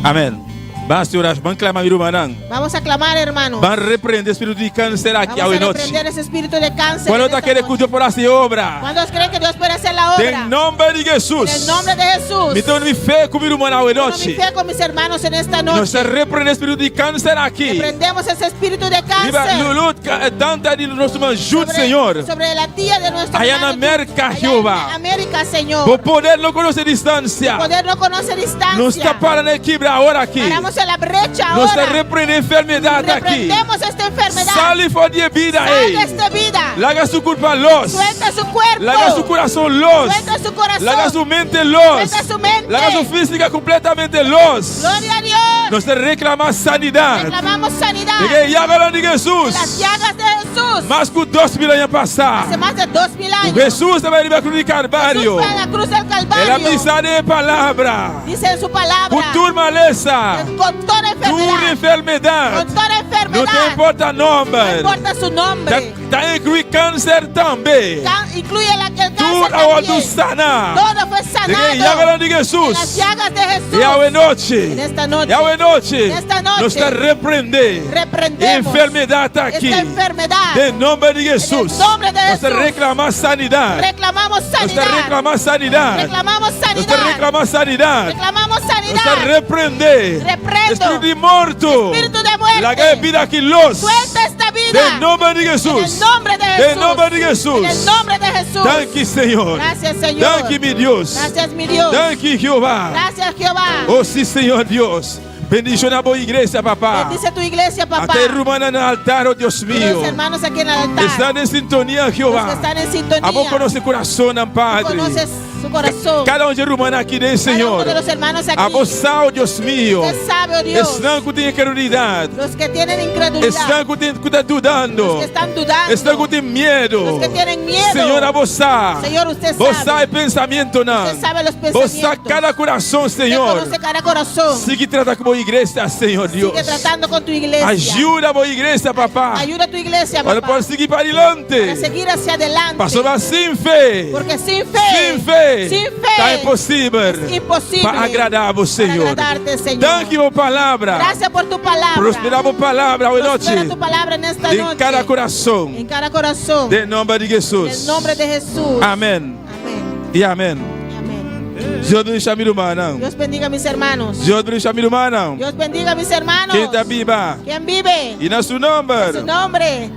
Amén. Vamos a orar, vamos a clamar, hermano. Vamos a clamar, hermano. Vamos a reprender el espíritu de cáncer aquí Vamos hoy a noche. reprender ese espíritu de cáncer. Cuando en te esta quiere noche. que Dios pueda hacer obra. ¿Cuántos creen que Dios puede hacer la obra? En nombre de Jesús. En el nombre de Jesús. Me tengo mi fe con mi hermano hoy Con mi noche. fe con mis hermanos en esta Nos noche. reprende el espíritu de cáncer aquí. Reprendemos ese espíritu de Viva cáncer. Lulut, tanta de nuestro hermano Jude, Señor. Sobre la tía de nuestro Allá en hermano América, Allá Jehová. en América, Señor. Por poder no conocer distancia. Poder no conoce distancia. Nos está parando el quibra ahora aquí. Paramos en la brecha Nos ahora. reprende enfermedad aquí. Reprendemos esta enfermedad. Sale fuera de vida, Sal de ey. esta vida. Laga su culpa los. Suelta su cuerpo. Laga su corazón los. Suelta su corazón. Laga su mente los. Suelta su mente. Laga su física completamente los. Gloria a Dios. Nos reclama sanidad. Reclamamos sanidad. Diga, y hágalo de Las Jesús. llagas de Jesús. Más que 2000 años Hace pasados. más de 2000 años. Jesús estaba en la cruz de Jesús Calvario. fue a la cruz del En la Calvario. misa de palabra. Dice en su palabra. Con tu maleza. Con toda Tu enfermedad. enfermedad. Con toda enfermedad. No te importa No nombre. importa su nombre. Está incluye cáncer también. Incluye el Tu cáncer agua tu también. sana. Todo fue Diga, y sanado. hágalo de En las Jesús. llagas de Jesús. Y a noche. En esta noche. Y a noche. En esta noche. Nos está reprender. Reprendemos Enfermedad está aquí. esta enfermedad. sanidad. En nombre de Jesús. En el nombre de Nosotros Jesús. reclamamos sanidad. Reclamamos Nosotros sanidad. reclamamos sanidad. Reclamamos Nosotros sanidad. reclamamos sanidad. Reclamamos Nosotros sanidad. reprende. Reprendo. Espíritu de muerto. Espíritu de muerte. La que vida aquí los. Suelta esta vida. En nombre de Jesús. En el nombre de Jesús. En nombre de Jesús. En el nombre de Jesús. Thank you, Señor. Gracias, Señor. Thank you, mi Dios. Gracias, mi Dios. Thank you, Jehová. Gracias, Jehová. Oh, sí, Señor Dios. Bendición a tu iglesia, papá. Bendice tu iglesia, papá. Hasta hermana en el altar, oh Dios mío. Los hermanos aquí en el altar. Están en sintonía, Los que Jehová. están en sintonía. A vos conoce corazón, Tú Padre. conoces su corazón. Cada uno de hermano aquí, Cada uno Señor. de los hermanos aquí. A vos sabe, oh Dios mío. Usted sabe, oh Dios. Están que tienen incredulidad. Los que tienen incredulidad. Están que están dudando. Los que están dudando. Están que tienen miedo. Los que tienen miedo. Señor, a vos sabe. Señor, usted Vos sabe. sabe pensamiento, no. Usted sabe los Vos pensamientos. sabe cada corazón, Usted Señor. conoce cada corazón. Sigue tratando como iglesia, Señor Dios. Sigue tratando con tu iglesia. Ayuda a tu iglesia, papá. Ayuda a tu iglesia, Para papá. poder seguir para adelante. Para seguir hacia adelante. Pasó más sin fe. Porque sin fe. Sin fe. Sin fe. Está imposible. Es imposible. Para agradar a vos, Señor. Para agradarte, Señor. Thank you por palabra. Gracias por tu palabra. Prosperamos palabra hoy Prospera noche. tu palabra en esta En noche. cada corazón. En cada corazón. De nombre de En Jesús. el nombre de Jesús. Amén. Amén. Y amén. Amén. Dios bendiga a mi hermano. Dios bendiga a mis hermanos. Dios bendiga a mi hermano. Dios bendiga a mis hermanos. Que está viva. ¿Quién vive? Y en su En su nombre. nombre.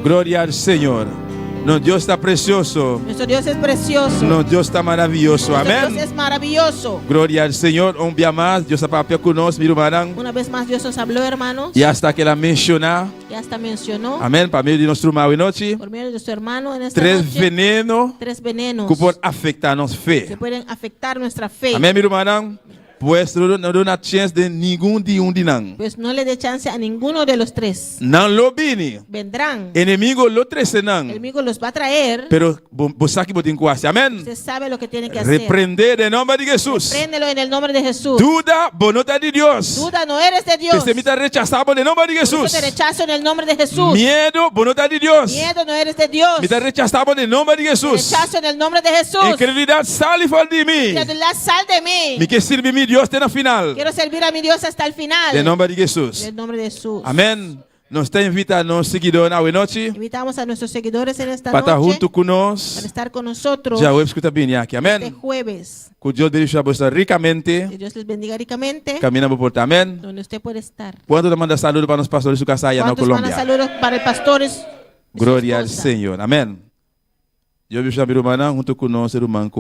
Gloria al Señor. No, Dios está precioso. Nuestro Dios es precioso. No, Dios está maravilloso. Nuestro Amén. Dios es maravilloso. Gloria al Señor. Un día más, Dios está con nosotros, mi hermano. Una vez más Dios os habló, hermanos. Y hasta que la menciona. Ya hasta mencionó. Amén. Para medio de nuestro hermano noche. Por medio de su hermano en esta Tres noche. venenos Tres venenos que pueden afectarnos que fe. pueden afectar nuestra fe. Amén, mi hermano. Pues no da una chance de ningún día un dinang. Pues no le dé chance a ninguno de los tres. Nan lo bini. Vendrán. Enemigo lo tres El enang. enemigo los va a traer. Pero vos aquí botin cuasi. Amén. Usted sabe lo que tiene que hacer. Reprender en nombre de Jesús. Préndelo en el nombre de Jesús. Duda, bonota de Dios. Duda, no eres de Dios. Que se mita rechazado en el nombre de Por eso Jesús. te rechazo en el nombre de Jesús. Miedo, bonota de Dios. Miedo, no eres de Dios. Mita rechazado en el nombre de Te Jesús. rechazo en el nombre de Jesús. Incredulidad sale y fal de mí. Incredulidad, sal de mí. Mi que sirve mi Dios en la final. Quiero servir a mi Dios hasta el final. En nombre de Jesús. En el nombre de Jesús. Amén. Nos está invitando a los seguidores hoy noche. Invitamos a nuestros seguidores en esta Para estar noche junto con para nosotros. estar con nosotros Ya voy a escuchar bien aquí. este Amén. jueves. Que Dios bendiga a vosotros ricamente. Que Dios les bendiga ricamente Caminamos por amén. donde usted puede estar. ¿Cuánto le manda saludos para los pastores de su casa allá en ¿Cuántos mandan Colombia? saludos para el pastor? y su Gloria al esposa? Señor. Amén. Yo vi a mi hermana junto con nosotros, hermano,